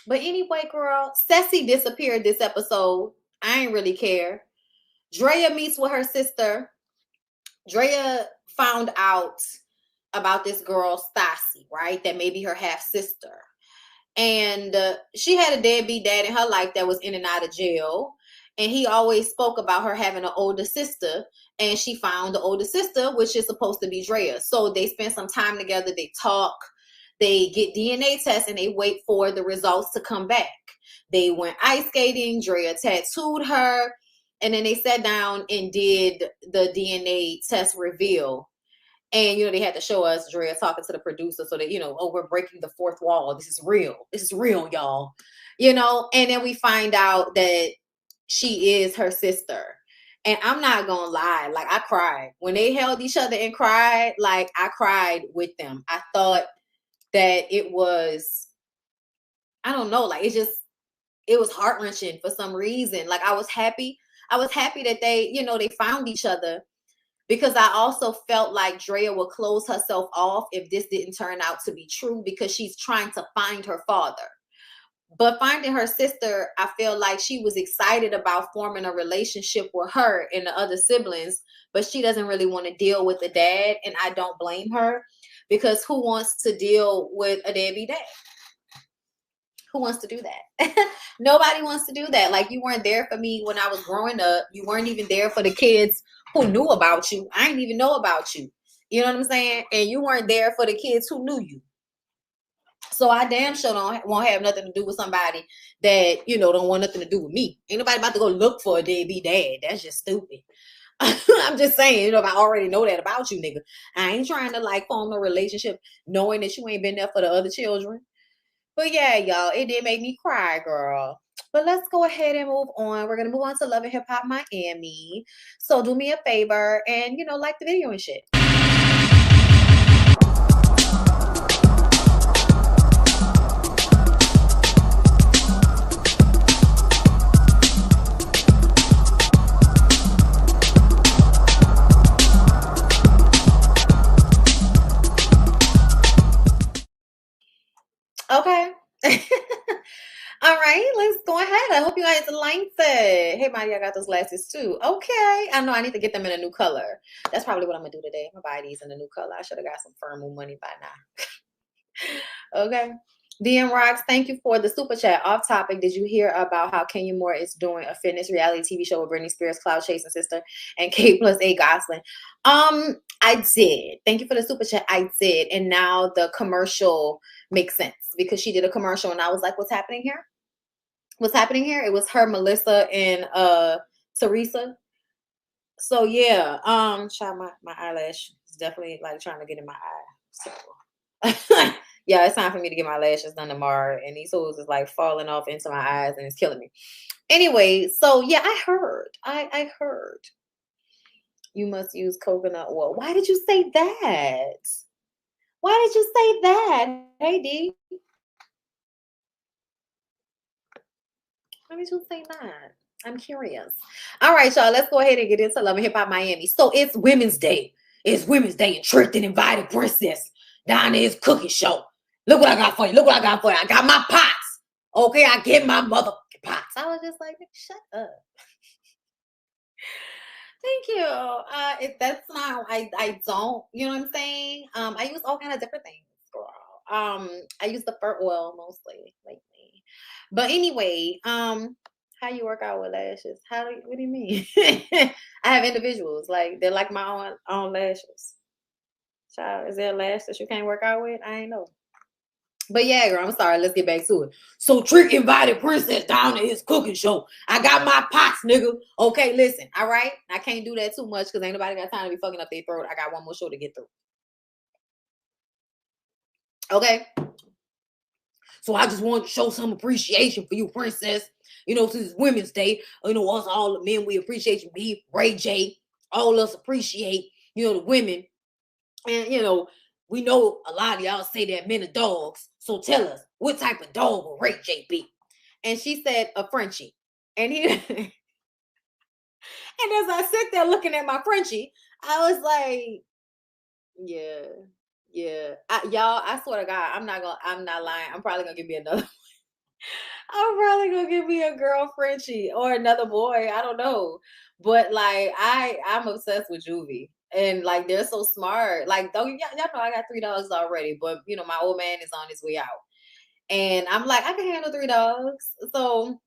But anyway, girl, Ceci disappeared this episode. I ain't really care. Drea meets with her sister. Drea found out about this girl, Stassi, right? That may be her half-sister. And she had a deadbeat dad in her life that was in and out of jail. And he always spoke about her having an older sister. And she found the older sister, which is supposed to be Drea. So they spend some time together. They talk. They get DNA tests and they wait for the results to come back. They went ice skating. Drea tattooed her. And then they sat down and did the DNA test reveal. And, they had to show us Drea talking to the producer so that, oh, we're breaking the fourth wall. This is real. This is real, y'all. And then we find out that she is her sister. And I'm not going to lie. Like, I cried. When they held each other and cried, like, I cried with them. I thought that it was, I don't know, like, it was heart-wrenching for some reason. Like, I was happy. I was happy that they, they found each other, because I also felt like Drea would close herself off if this didn't turn out to be true, because she's trying to find her father. But finding her sister, I feel like she was excited about forming a relationship with her and the other siblings, but she doesn't really want to deal with the dad. And I don't blame her, because who wants to deal with a deadbeat dad? Who wants to do that? Nobody wants to do that. Like, you weren't there for me when I was growing up. You weren't even there for the kids who knew about you. I didn't even know about you. You know what I'm saying? And you weren't there for the kids who knew you. So I damn sure won't have nothing to do with somebody that, don't want nothing to do with me. Ain't nobody about to go look for a deadbeat dad. That's just stupid. I'm just saying, if I already know that about you, nigga, I ain't trying to like form a relationship knowing that you ain't been there for the other children. But yeah, y'all, it did make me cry, girl. But let's go ahead and move on. We're going to move on to Love and Hip Hop Miami. So do me a favor and, like the video and shit. Okay. All right, let's go ahead. I hope you guys like it. Hey, Marty, I got those glasses too. Okay. I know I need to get them in a new color. That's probably what I'm going to do today. I'm going to buy these in a new color. I should have got some firm money by now. Okay. DM Rocks, thank you for the super chat. Off topic, did you hear about how Kenya Moore is doing a fitness reality TV show with Britney Spears, Cloud Chasing sister, and K+A Gosselin? I did. Thank you for the super chat. I did. And now the commercial makes sense because she did a commercial and I was like, what's happening here? What's happening here? It was her, Melissa, and Teresa. So yeah, child, my eyelash is definitely like trying to get in my eye. So yeah, it's time for me to get my lashes done tomorrow. And these holes is like falling off into my eyes and it's killing me. Anyway, so yeah, I heard. I heard. You must use coconut oil. Why did you say that? Why did you say that? Hey, D. Why did you say that? I'm curious. All right, y'all, let's go ahead and get into Love and Hip Hop Miami. So it's Women's Day. It's Women's Day, and Tricked and invited Princess down to his cooking show. Look what I got for you. Look what I got for you. I got my pots. Okay, I get my motherfucking pots. I was just like, shut up. Thank you. If that's not, I don't, you know what I'm saying? I use all kind of different things, girl. I use the fur oil mostly lately. But anyway, how you work out with lashes? What do you mean? I have individuals, like they're like my own lashes. Child, is there a lash that you can't work out with? I ain't know. But yeah, girl, I'm sorry. Let's get back to it. So Trick invited Princess down to his cooking show. I got my pots, nigga. Okay, listen. All right. I can't do that too much because ain't nobody got time to be fucking up their throat. I got one more show to get through. Okay. So I just want to show some appreciation for you, Princess. You know, since it's Women's Day, you know, us all the men, we appreciate you. Me, Ray J, all us appreciate, you know, the women. And, you know, we know a lot of y'all say that men are dogs. So tell us, what type of dog will Ray J be? And she said, a Frenchie. And he, and as I sit there looking at my Frenchie, I was like, yeah. Y'all, I swear to God, I'm not lying. I'm probably gonna give me another. I'm probably gonna give me a girl Frenchie or another boy. I don't know. But like I'm obsessed with Juvie. And like they're so smart. Like though y'all know I got 3 dogs already, but you know, my old man is on his way out. And I'm like, I can handle 3 dogs. So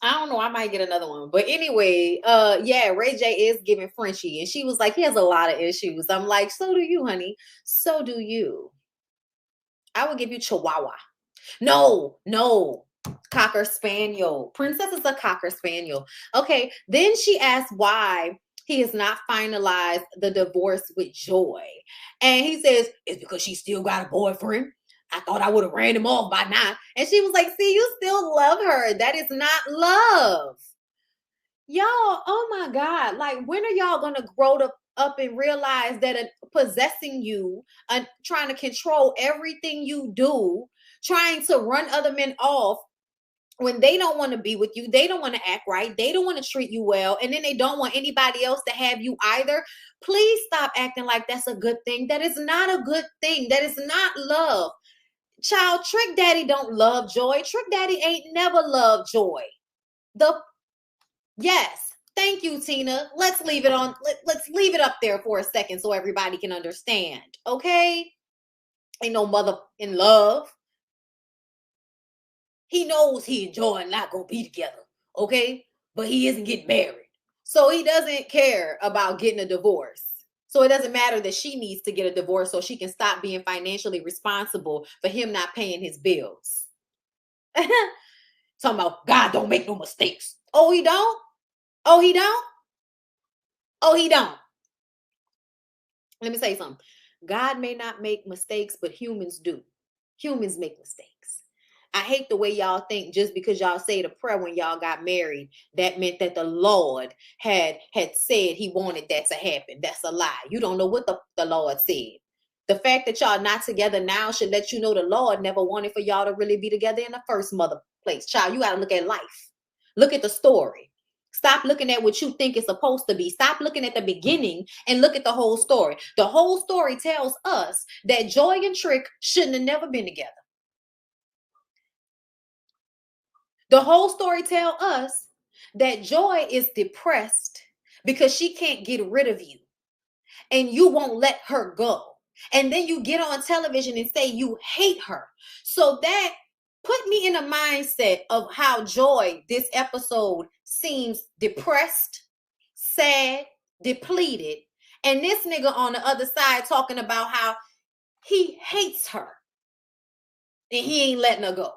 I don't know. I might get another one. But anyway, yeah, Ray J is giving Frenchie. And she was like, he has a lot of issues. I'm like, so do you, honey. So do you. I would give you Chihuahua. No. Cocker Spaniel. Princess is a Cocker Spaniel. Okay. Then she asked why he has not finalized the divorce with Joy. And he says, it's because she still got a boyfriend. I thought I would have ran him off by now. And she was like, see, you still love her. That is not love. Y'all, oh my God. Like, when are y'all going to grow up and realize that possessing you, trying to control everything you do, trying to run other men off when they don't want to be with you, they don't want to act right, they don't want to treat you well, and then they don't want anybody else to have you either? Please stop acting like that's a good thing. That is not a good thing. That is not love. Child, Trick Daddy don't love Joy. Trick Daddy ain't never loved Joy. Yes. Thank you, Tina. Let's leave it on. Let's leave it up there for a second so everybody can understand. Okay? Ain't no mother in love. He knows he and Joy are not gonna be together. Okay? But he isn't getting married. So he doesn't care about getting a divorce. So it doesn't matter that she needs to get a divorce so she can stop being financially responsible for him not paying his bills. Talking about God don't make no mistakes. Oh, he don't? Oh, he don't? Oh, he don't. Let me say something. God may not make mistakes, but humans do. Humans make mistakes. I hate the way y'all think just because y'all say the prayer when y'all got married, that meant that the Lord had said he wanted that to happen. That's a lie. You don't know what the Lord said. The fact that y'all not together now should let you know the Lord never wanted for y'all to really be together in the first mother place. Child, you got to look at life. Look at the story. Stop looking at what you think it's supposed to be. Stop looking at the beginning and look at the whole story. The whole story tells us that Joy and Trick shouldn't have never been together. The whole story tell us that Joy is depressed because she can't get rid of you and you won't let her go. And then you get on television and say you hate her. So that put me in a mindset of how Joy, this episode, seems depressed, sad, depleted. And this nigga on the other side talking about how he hates her and he ain't letting her go.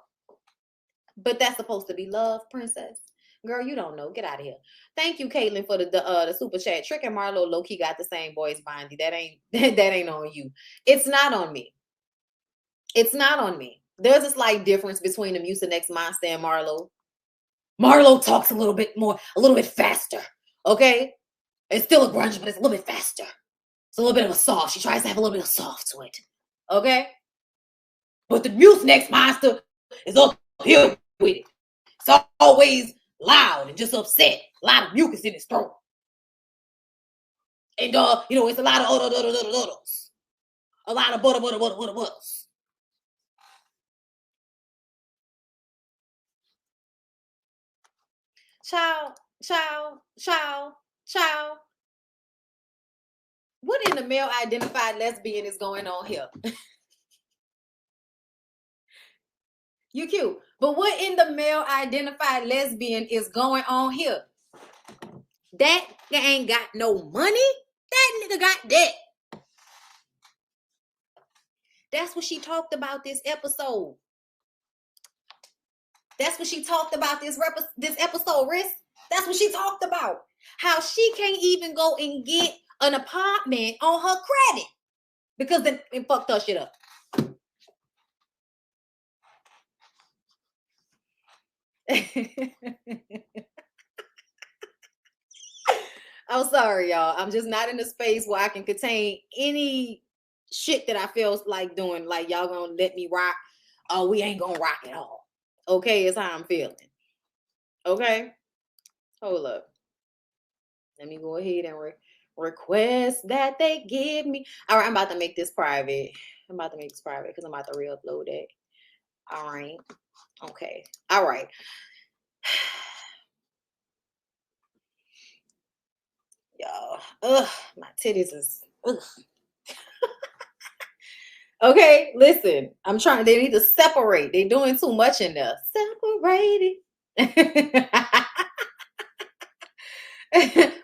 But that's supposed to be love, princess. Girl, you don't know. Get out of here. Thank you, Caitlin, for the super chat. Trick and Marlo low-key got the same voice, Bondy. That ain't on you. It's not on me. It's not on me. There's a slight difference between the Mucinex Monster and Marlo. Marlo talks a little bit faster. Okay? It's still a grunge, but it's a little bit faster. It's a little bit of a soft. She tries to have a little bit of soft to it. Okay? But the Mucinex Monster is up here with it. It's always loud and just upset. A lot of mucus in his throat. And, it's a lot of uddles. A lot of butters. Child. What in the male-identified lesbian is going on here? You cute. But what in the male-identified lesbian is going on here? That nigga ain't got no money. That nigga got debt. That's what she talked about this episode. That's what she talked about this episode, Riz. That's what she talked about. How she can't even go and get an apartment on her credit because it fucked her shit up. I'm sorry, y'all. I'm just not in a space where I can contain any shit that I feel like doing. Like, y'all gonna let me rock? Oh, we ain't gonna rock at all. Okay, is how I'm feeling. Okay? Hold up. Let me go ahead and request that they give me. All right, I'm about to make this private. Because I'm about to re-upload it. All right. Okay. All right. Y'all. My titties is. Okay, listen. They need to separate. They're doing too much in there. Separated.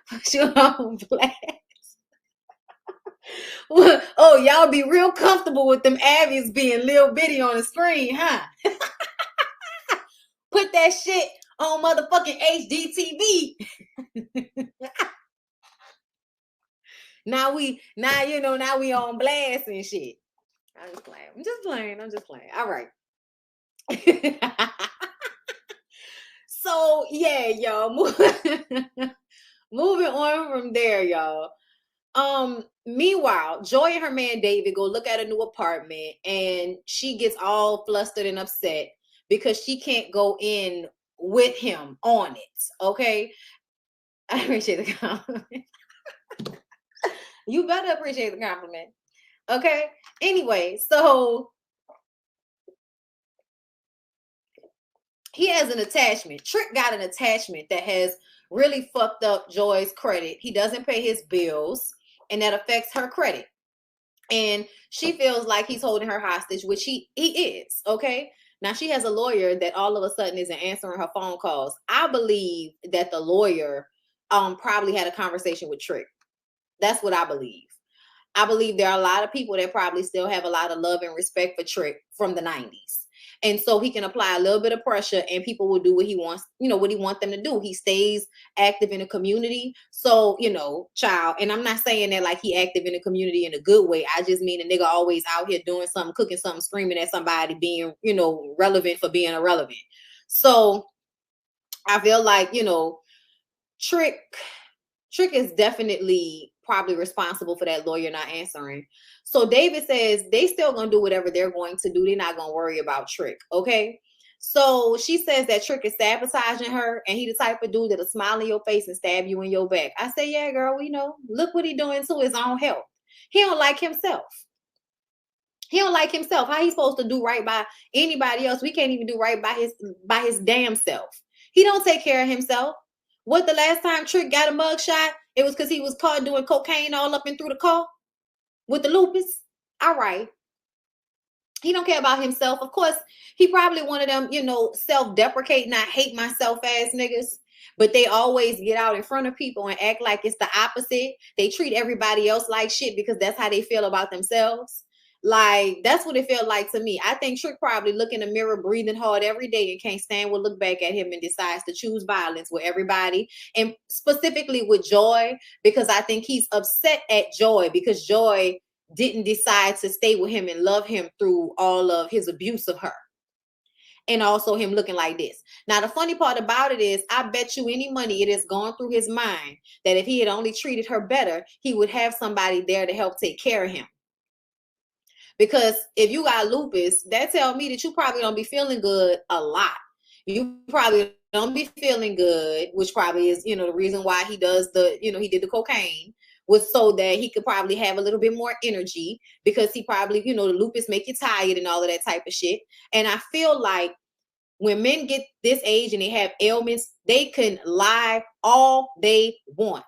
Put you on blast. Oh, y'all be real comfortable with them Abby's being little bitty on the screen, huh? Put that shit on motherfucking HDTV. Now we on blast and shit. I'm just playing. All right. So yeah, y'all. Moving on from there, y'all. Meanwhile, Joy and her man David go look at a new apartment, and she gets all flustered and upset because she can't go in with him on it. Okay, I appreciate the compliment. You better appreciate the compliment. Okay. Anyway, so he has an attachment. Trick got an attachment that has really fucked up Joy's credit. He doesn't pay his bills, and that affects her credit. And she feels like he's holding her hostage, which he is. Okay. Now she has a lawyer that all of a sudden isn't answering her phone calls. I believe that the lawyer probably had a conversation with Trick. That's what I believe. I believe there are a lot of people that probably still have a lot of love and respect for Trick from the 90s. And so he can apply a little bit of pressure and people will do what he wants, what he wants them to do. He stays active in the community. So, child, and I'm not saying that like he active in the community in a good way. I just mean a nigga always out here doing something, cooking something, screaming at somebody, being, relevant for being irrelevant. So I feel like, Trick is definitely probably responsible for that lawyer not answering. So David says they still gonna do whatever they're going to do. They're not gonna worry about Trick. Okay. So she says that Trick is sabotaging her, and he the type of dude that'll smile in your face and stab you in your back. I say, yeah, girl, we know. Look what he doing to his own health. He don't like himself. He don't like himself. How he supposed to do right by anybody else? We can't even do right by his damn self. He don't take care of himself. What, the last time Trick got a mugshot, it was because he was caught doing cocaine all up and through the car with the lupus. All right. He don't care about himself. Of course, he probably one of them, self-deprecating, I hate myself ass niggas. But they always get out in front of people and act like it's the opposite. They treat everybody else like shit because that's how they feel about themselves. Like, that's what it felt like to me. I think Trick probably look in the mirror, breathing hard every day, and can't stand will look back at him and decides to choose violence with everybody, and specifically with Joy, because I think he's upset at Joy because Joy didn't decide to stay with him and love him through all of his abuse of her. And also him looking like this. Now, the funny part about it is, I bet you any money it has gone through his mind that if he had only treated her better, he would have somebody there to help take care of him. Because if you got lupus, that tells me that you probably don't be feeling good a lot. You probably don't be feeling good, which probably is, the reason why he does he did the cocaine, was so that he could probably have a little bit more energy, because he probably, the lupus make you tired and all of that type of shit. And I feel like when men get this age and they have ailments, they can lie all they want.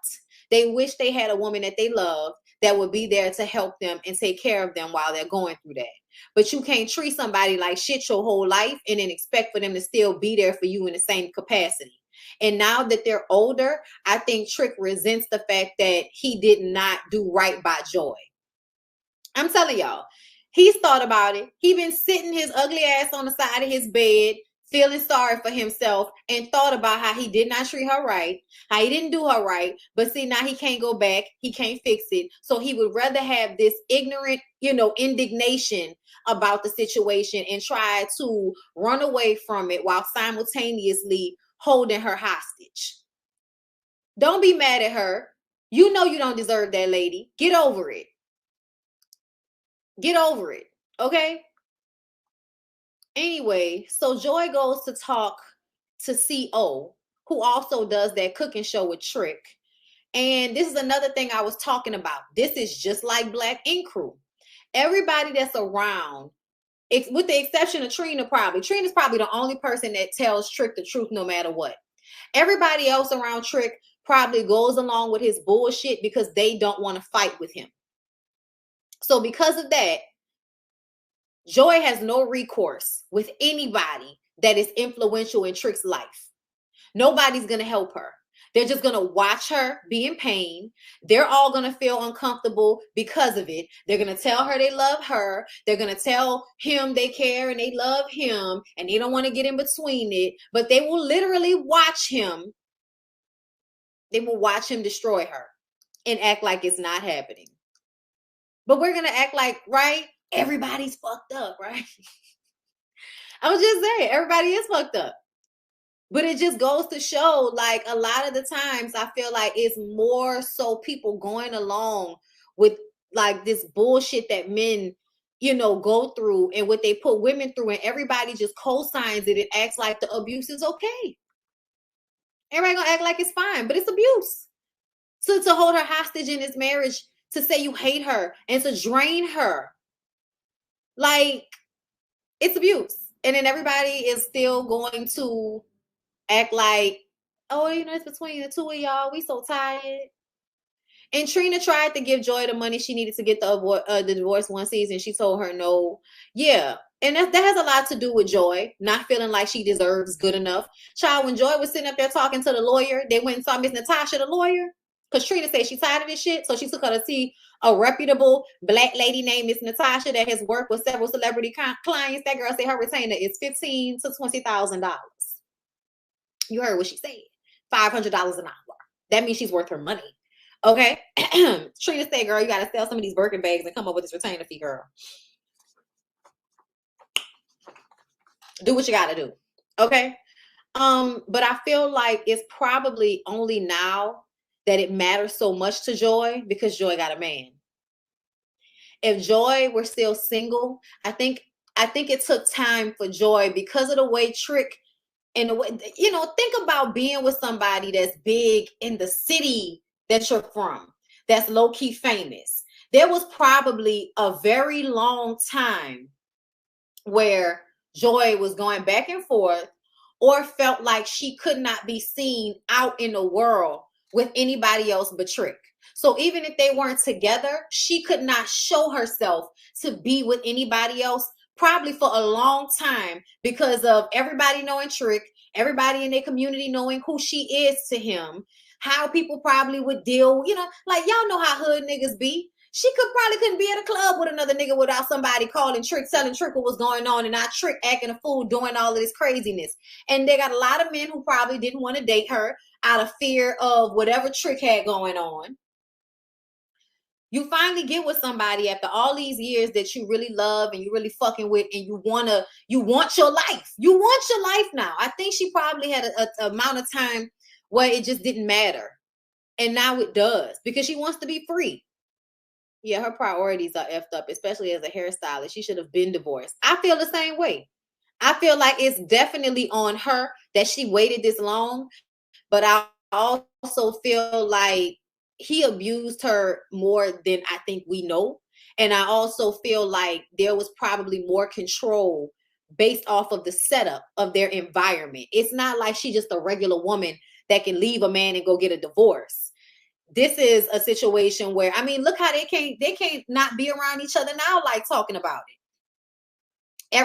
They wish they had a woman that they love that would be there to help them and take care of them while they're going through that. But you can't treat somebody like shit your whole life and then expect for them to still be there for you in the same capacity. And now that they're older, I think Trick resents the fact that he did not do right by Joy. I'm telling y'all, he's thought about it. He been sitting his ugly ass on the side of his bed, feeling sorry for himself, and thought about how he did not treat her right, how he didn't do her right. But see, now he can't go back. He can't fix it. So he would rather have this ignorant, indignation about the situation and try to run away from it while simultaneously holding her hostage. Don't be mad at her. You know you don't deserve that lady. Get over it. Get over it. Okay? Anyway, so Joy goes to talk to CO, who also does that cooking show with Trick. And this is another thing I was talking about. This is just like Black Ink Crew. Everybody that's around, with the exception of Trina probably. Trina's probably the only person that tells Trick the truth no matter what. Everybody else around Trick probably goes along with his bullshit because they don't want to fight with him. So because of that, Joy has no recourse with anybody that is influential in Trick's life. Nobody's going to help her. They're just going to watch her be in pain. They're all going to feel uncomfortable because of it. They're going to tell her they love her. They're going to tell him they care and they love him and they don't want to get in between it. But they will literally watch him. They will watch him destroy her and act like it's not happening. But we're going to act like, right? Everybody's fucked up, right? I was just saying, everybody is fucked up. But it just goes to show, like, a lot of the times I feel like it's more so people going along with, like, this bullshit that men, go through and what they put women through, and everybody just co-signs it and acts like the abuse is okay. Everybody gonna act like it's fine, but it's abuse. So to hold her hostage in this marriage, to say you hate her and to drain her, like, it's abuse. And then everybody is still going to act like, oh, it's between the two of y'all. We so tired. And Trina tried to give Joy the money she needed to get the divorce one season. She told her no. Yeah. And that has a lot to do with Joy not feeling like she deserves good enough. Child, when Joy was sitting up there talking to the lawyer, they went and saw Miss Natasha, the lawyer, because Trina said she's tired of this shit. So she took her to see a reputable Black lady named Miss Natasha that has worked with several celebrity clients. That girl said her retainer is $15,000 to $20,000. You heard what she said. $500 an hour. That means she's worth her money. Okay? Trina said, girl, you got to sell some of these Birkin bags and come up with this retainer fee, girl. Do what you got to do. Okay? But I feel like it's probably only now that it matters so much to Joy because Joy got a man. If Joy were still single, I think it took time for Joy because of the way Trick, in the way, think about being with somebody that's big in the city that you're from, that's low-key famous, There was probably a very long time where Joy was going back and forth or felt like she could not be seen out in the world with anybody else but Trick. So even if they weren't together, she could not show herself to be with anybody else, probably for a long time, because of everybody knowing Trick, everybody in their community knowing who she is to him, how people probably would deal, you know, like y'all know how hood niggas be. She couldn't be at a club with another nigga without somebody calling Trick, telling Trick what was going on, and not Trick acting a fool, doing all of this craziness. And they got a lot of men who probably didn't want to date her out of fear of whatever Trick had going on. You finally get with somebody after all these years that you really love and you really fucking with, and you want your life. You want your life now. I think she probably had a amount of time where it just didn't matter. And now it does, because she wants to be free. Yeah, her priorities are effed up, especially as a hairstylist. She should have been divorced. I feel the same way. I feel like it's definitely on her that she waited this long, but I also feel like he abused her more than I think we know. And I also feel like there was probably more control based off of the setup of their environment. It's not like she's just a regular woman that can leave a man and go get a divorce. This is a situation where, I mean, look how they can't not be around each other now, like talking about it.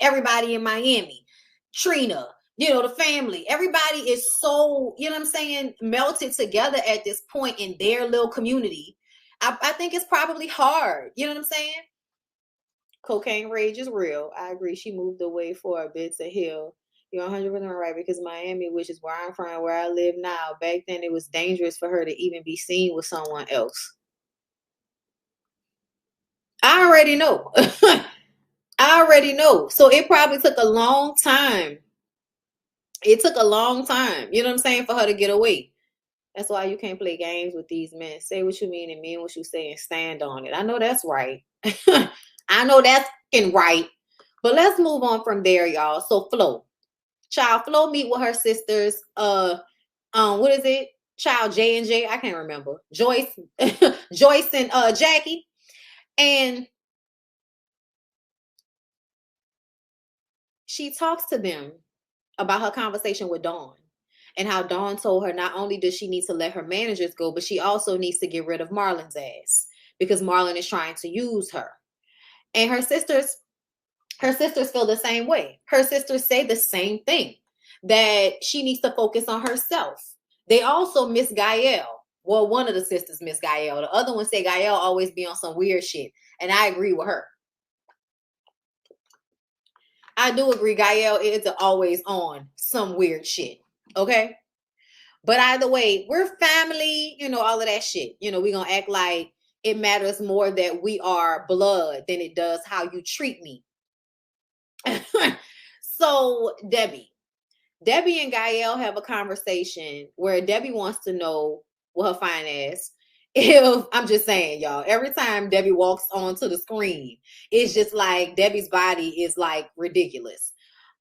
Everybody in Miami, Trina, you know, the family, everybody is so, you know what I'm saying, melted together at this point in their little community. I think it's probably hard. You know what I'm saying? Cocaine rage is real. I agree. She moved away for a bit to heal. You're 100% right, because Miami, which is where I'm from, where I live now, back then it was dangerous for her to even be seen with someone else. I already know. I already know. So it probably took a long time. It took a long time, you know what I'm saying, for her to get away. That's why you can't play games with these men. Say what you mean and mean what you say and stand on it. I know that's right. I know that's right. But let's move on from there, y'all. So Flo. Flo meet with her sisters. What is it? J and J. I can't remember. Joyce and Jackie. And she talks to them about her conversation with Dawn, and how Dawn told her not only does she need to let her managers go, but she also needs to get rid of Marlon's ass, because Marlon is trying to use her. And her sisters feel the same way. Her sisters say the same thing, that she needs to focus on herself. They also miss Gael. Well, one of the sisters miss Gael. The other one say Gael always be on some weird shit. And I agree with her. I do agree. Gael is always on some weird shit. Okay? But either way, we're family, you know, all of that shit. You know, we're going to act like it matters more that we are blood than it does how you treat me. So Debbie and Gael have a conversation where Debbie wants to know, with her fine ass, if, I'm just saying, y'all, every time Debbie walks onto the screen, it's just like Debbie's body is like ridiculous.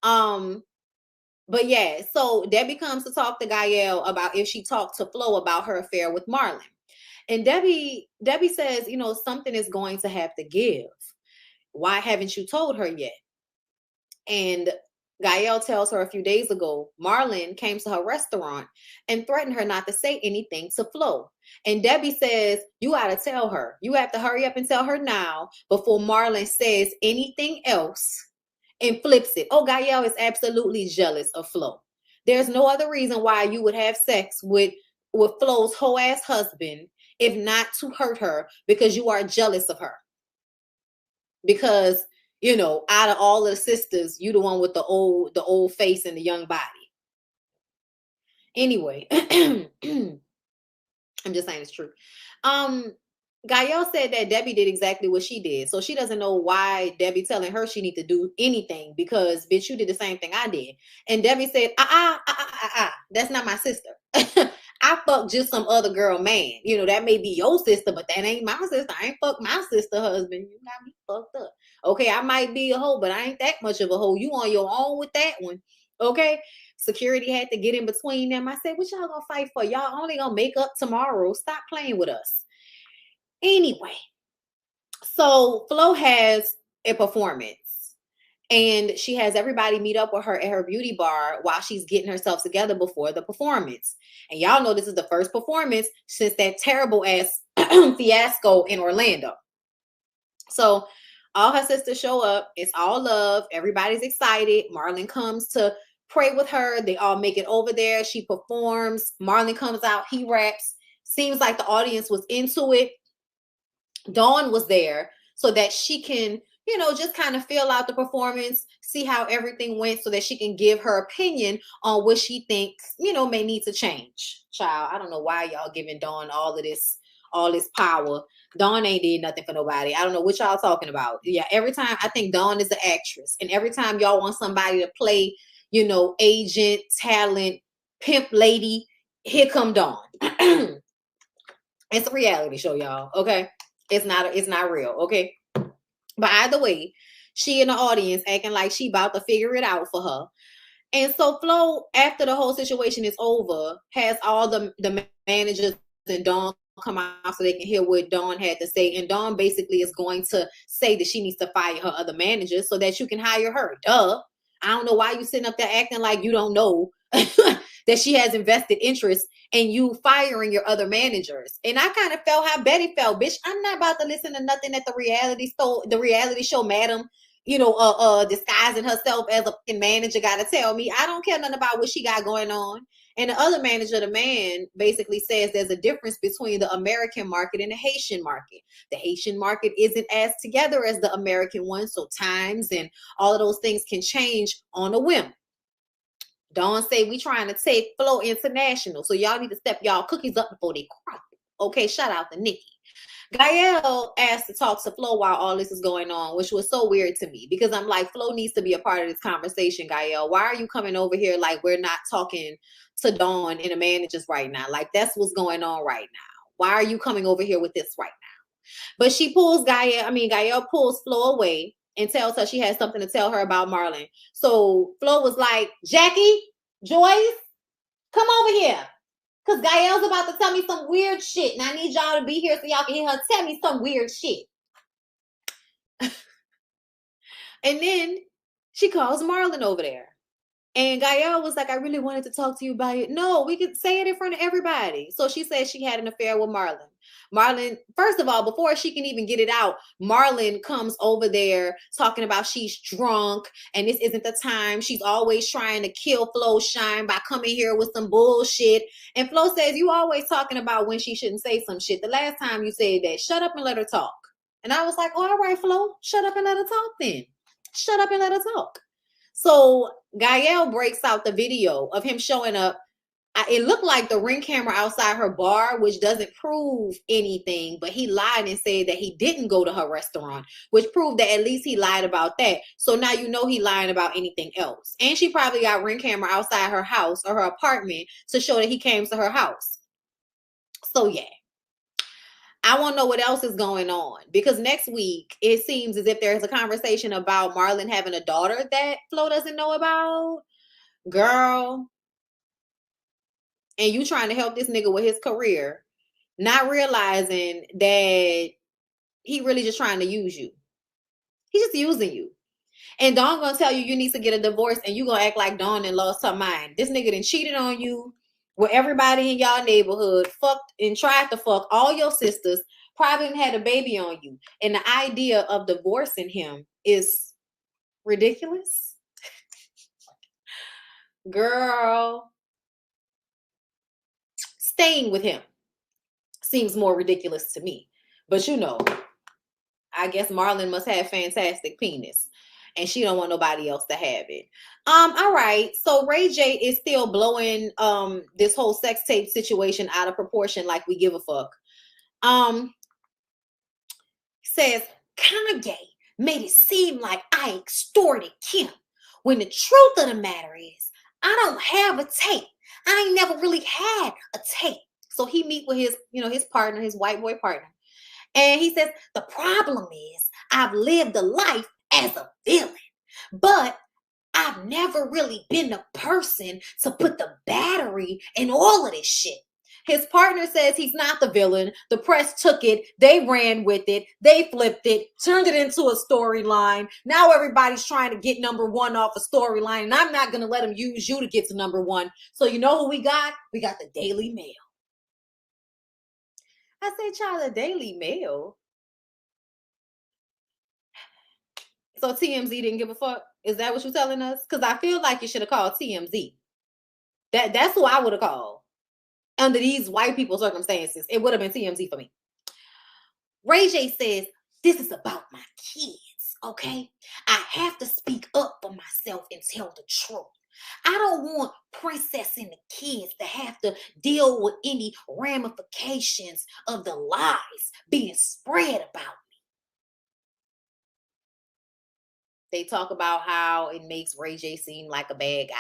But yeah, so Debbie comes to talk to Gael about if she talked to Flo about her affair with Marlon. And Debbie says, you know, something is going to have to give. Why haven't you told her yet? And Gael tells her a few days ago, Marlon came to her restaurant and threatened her not to say anything to Flo. And Debbie says, you got to tell her. You have to hurry up and tell her now before Marlon says anything else and flips it. Oh, Gael is absolutely jealous of Flo. There's no other reason why you would have sex with Flo's whole ass husband if not to hurt her, because you are jealous of her. Because, you know, out of all of the sisters, you the one with the old face and the young body. Anyway, I'm just saying it's true. Gael said that Debbie did exactly what she did. So she doesn't know why Debbie telling her she need to do anything, because bitch, you did the same thing I did. And Debbie said, that's not my sister. I fucked just some other girl man. You know, that may be your sister, but that ain't my sister. I ain't fucked my sister husband. You got me fucked up. Okay, I might be a hoe, but I ain't that much of a hoe. You on your own with that one. Okay. Security had to get in between them. I said, what y'all gonna fight for? Y'all only gonna make up tomorrow. Stop playing with us. Anyway, so Flo has a performance. And she has everybody meet up with her at her beauty bar while she's getting herself together before the performance. And y'all know this is the first performance since that terrible ass fiasco in Orlando. So all her sisters show up. It's all love. Everybody's excited. Marlon comes to pray with her. They all make it over there. She performs. Marlon comes out. He raps. Seems like the audience was into it. Dawn was there so that she can, you know, just kind of feel out the performance, see how everything went so that she can give her opinion on what she thinks, you know, may need to change. Child, I don't know why y'all giving Dawn all this power. Dawn ain't did nothing for nobody. I don't know what y'all talking about. Yeah, every time I think Dawn is an actress. And every time y'all want somebody to play, you know, agent, talent, pimp lady, here come Dawn. It's a reality show, y'all. Okay. It's not real. Okay. But either way, she in the audience acting like she about to figure it out for her. And so Flo, after the whole situation is over, has all the managers and Dawn come out so they can hear what Dawn had to say. And Dawn basically is going to say that she needs to fire her other managers so that you can hire her. Duh. I don't know why you sitting up there acting like you don't know that she has invested interest in you firing your other managers. And I kind of felt how Betty felt, bitch. I'm not about to listen to nothing that the reality show madam, you know, disguising herself as a manager got to tell me. I don't care nothing about what she got going on. And the other manager, the man, basically says there's a difference between the American market and the Haitian market. The Haitian market isn't as together as the American one, so times and all of those things can change on a whim. Dawn say we trying to take Flo international, so y'all need to step y'all cookies up before they crumble. Okay, shout out to Nikki. Gael asked to talk to Flo while all this is going on, which was so weird to me because I'm like, Flo needs to be a part of this conversation, Gael. Why are you coming over here like we're not talking to Dawn and the managers right now? Like that's what's going on right now. Why are you coming over here with this right now? But she pulls Gael pulls Flo away and tells her she has something to tell her about Marlon. So Flo was like, Jackie, Joyce, come over here. Because Gael's about to tell me some weird shit. And I need y'all to be here so y'all can hear her tell me some weird shit. And then she calls Marlon over there. And Gael was like, I really wanted to talk to you about it. No, we could say it in front of everybody. So she said she had an affair with Marlon. Marlon, first of all, before she can even get it out, Marlon comes over there talking about she's drunk and this isn't the time. She's always trying to kill Flo's shine by coming here with some bullshit. And Flo says, you always talking about when she shouldn't say some shit. The last time you said that, shut up and let her talk. And I was like, oh, all right, Flo, shut up and let her talk then. Shut up and let her talk. So Gael breaks out the video of him showing up. It looked like the Ring camera outside her bar, which doesn't prove anything, but he lied and said that he didn't go to her restaurant, which proved that at least he lied about that. So now you know he lying about anything else. And she probably got Ring camera outside her house or her apartment to show that he came to her house. So yeah. I want to know what else is going on because next week it seems as if there's a conversation about Marlon having a daughter that Flo doesn't know about. Girl. And you trying to help this nigga with his career, not realizing that he really just trying to use you. He's just using you. And Dawn gonna tell you need to get a divorce and you gonna act like Dawn and lost her mind. This nigga done cheated on you with everybody in y'all neighborhood, fucked and tried to fuck all your sisters, probably had a baby on you. And the idea of divorcing him is ridiculous. Girl. Staying with him seems more ridiculous to me. But you know, I guess Marlon must have fantastic penis. And she don't want nobody else to have it. All right. So Ray J is still blowing this whole sex tape situation out of proportion like we give a fuck. Says Kanye made it seem like I extorted Kim. When the truth of the matter is, I don't have a tape. I ain't never really had a tape. So he meet with his, his partner, his white boy partner. And he says, the problem is I've lived a life as a villain, but I've never really been the person to put the battery in all of this shit. His partner says he's not the villain. The press took it. They ran with it. They flipped it, turned it into a storyline. Now everybody's trying to get number one off a storyline, and I'm not going to let them use you to get to number one. So you know who we got? We got the Daily Mail. I say, child, the Daily Mail. So TMZ didn't give a fuck? Is that what you're telling us? Because I feel like you should have called TMZ. That's who I would have called. Under these white people circumstances, it would have been TMZ for me. Ray J says, this is about my kids, okay? I have to speak up for myself and tell the truth. I don't want Princess and the kids to have to deal with any ramifications of the lies being spread about me. They talk about how it makes Ray J seem like a bad guy.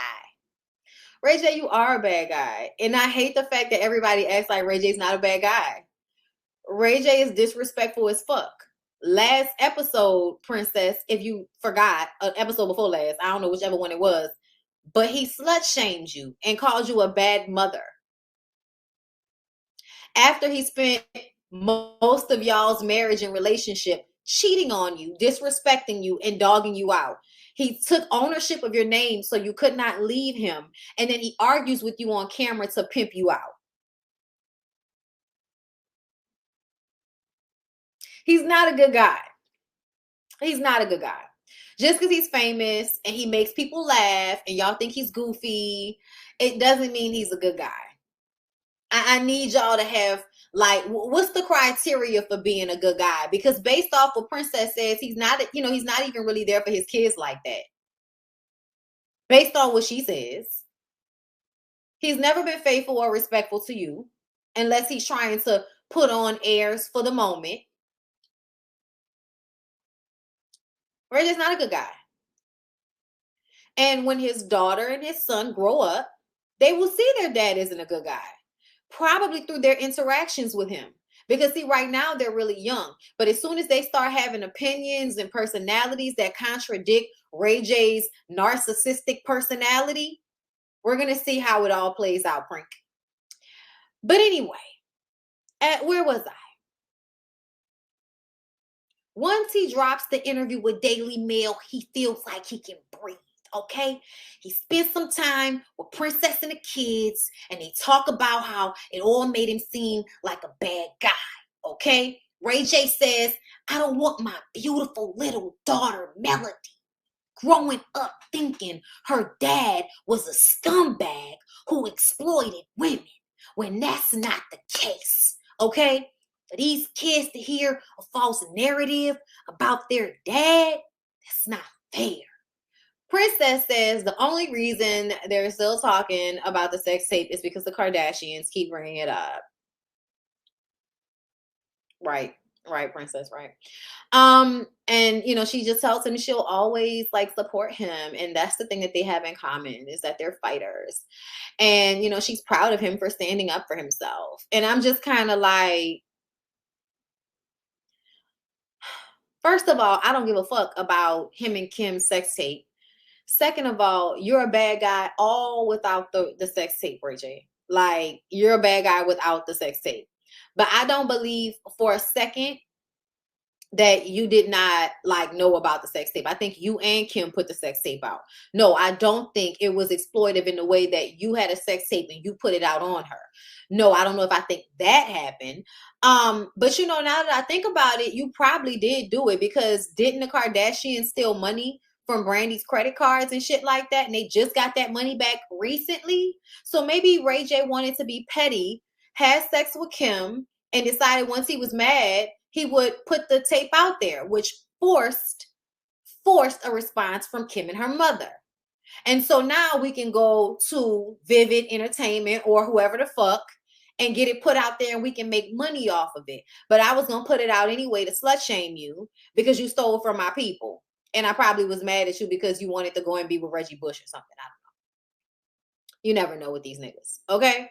Ray J, you are a bad guy. And I hate the fact that everybody acts like Ray J's not a bad guy. Ray J is disrespectful as fuck. Last episode, Princess, if you forgot, an episode before last, I don't know whichever one it was, but he slut-shamed you and called you a bad mother. After he spent most of y'all's marriage and relationship cheating on you, disrespecting you, and dogging you out. He took ownership of your name so you could not leave him. And then he argues with you on camera to pimp you out. He's not a good guy. He's not a good guy. Just because he's famous and he makes people laugh and y'all think he's goofy, it doesn't mean he's a good guy. I need y'all to have, like, what's the criteria for being a good guy? Because based off what Princess says, he's not, he's not even really there for his kids like that. Based on what she says, he's never been faithful or respectful to you unless he's trying to put on airs for the moment. Ray J's not a good guy. And when his daughter and his son grow up, they will see their dad isn't a good guy. Probably through their interactions with him. Because see, right now they're really young. But as soon as they start having opinions and personalities that contradict Ray J's narcissistic personality, we're going to see how it all plays out, Frank. But anyway, where was I? Once he drops the interview with Daily Mail, he feels like he can breathe. Okay, he spent some time with Princess and the kids, and they talk about how it all made him seem like a bad guy. Okay, Ray J says, I don't want my beautiful little daughter, Melody, growing up thinking her dad was a scumbag who exploited women, when that's not the case. Okay, for these kids to hear a false narrative about their dad, that's not fair. Princess says the only reason they're still talking about the sex tape is because the Kardashians keep bringing it up. Right, Princess, right. And she just tells him she'll always like support him, and that's the thing that they have in common is that they're fighters. And she's proud of him for standing up for himself. And I'm just kind of like, first of all, I don't give a fuck about him and Kim's sex tape. Second of all, you're a bad guy all without the sex tape, Ray J. Like, you're a bad guy without the sex tape. But I don't believe for a second that you did not know about the sex tape. I think you and Kim put the sex tape out. No, I don't think it was exploitive in the way that you had a sex tape and you put it out on her. No, I don't know if I think that happened. But now that I think about it, you probably did do it, because didn't the Kardashians steal money from Brandy's credit cards and shit like that? And they just got that money back recently. So maybe Ray J wanted to be petty, had sex with Kim, and decided once he was mad, he would put the tape out there, which forced a response from Kim and her mother. And so now we can go to Vivid Entertainment or whoever the fuck and get it put out there, and we can make money off of it. But I was going to put it out anyway to slut shame you because you stole from my people. And I probably was mad at you because you wanted to go and be with Reggie Bush or something. I don't know. You never know with these niggas. Okay.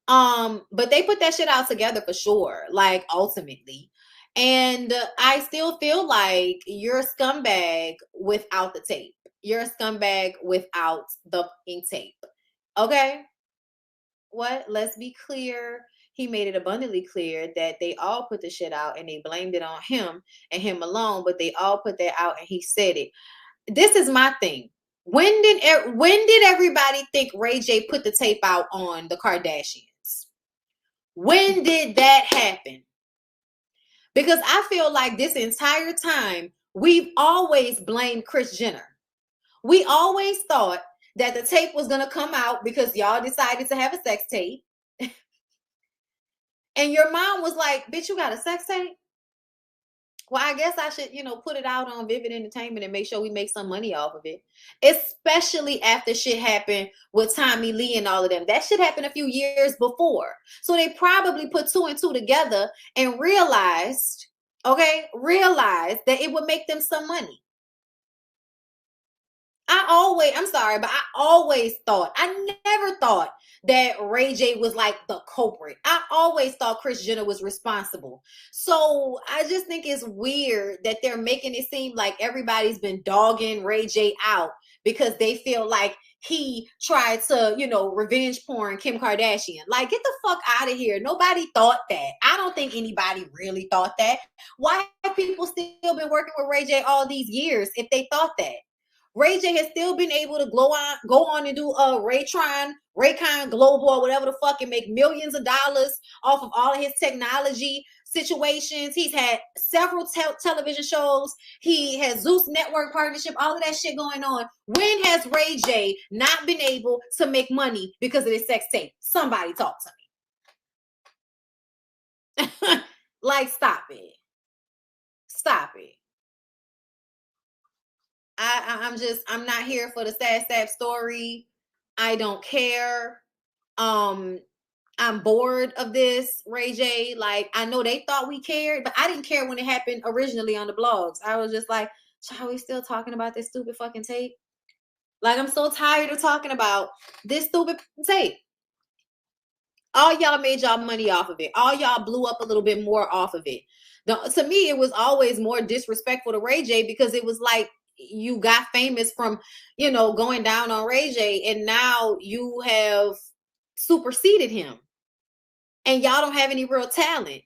But they put that shit out together for sure. Like, ultimately. And I still feel like you're a scumbag without the tape. You're a scumbag without the ink tape. Okay. what? Let's be clear. He made it abundantly clear that they all put the shit out and they blamed it on him and him alone, but they all put that out and he said it. This is my thing. When did everybody think Ray J put the tape out on the Kardashians? When did that happen? Because I feel like this entire time we've always blamed Kris Jenner. We always thought that the tape was going to come out because y'all decided to have a sex tape. And your mom was like, bitch, you got a sex tape? Well, I guess I should, put it out on Vivid Entertainment and make sure we make some money off of it. Especially after shit happened with Tommy Lee and all of them. That shit happened a few years before. So they probably put 2 and 2 together and realized that it would make them some money. I'm sorry, but I always thought, I never thought that Ray J was like the culprit. I always thought Kris Jenner was responsible. So I just think it's weird that they're making it seem like everybody's been dogging Ray J out because they feel like he tried to, revenge porn Kim Kardashian. Like, get the fuck out of here. Nobody thought that. I don't think anybody really thought that. Why have people still been working with Ray J all these years if they thought that? Ray J has still been able to go on and do Raycon Global or whatever the fuck and make millions of dollars off of all of his technology situations. He's had several television shows. He has Zeus Network partnership, all of that shit going on. When has Ray J not been able to make money because of his sex tape? Somebody talk to me. Like, stop it. Stop it. I'm not here for the sad story. I don't care. I'm bored of this, Ray J. Like, I know they thought we cared, but I didn't care when it happened originally on the blogs. I was just like, are we still talking about this stupid fucking tape? Like, I'm so tired of talking about this stupid tape. All y'all made y'all money off of it. All y'all blew up a little bit more off of it. To me, it was always more disrespectful to Ray J because it was like, you got famous from, going down on Ray J, and now you have superseded him. And y'all don't have any real talent.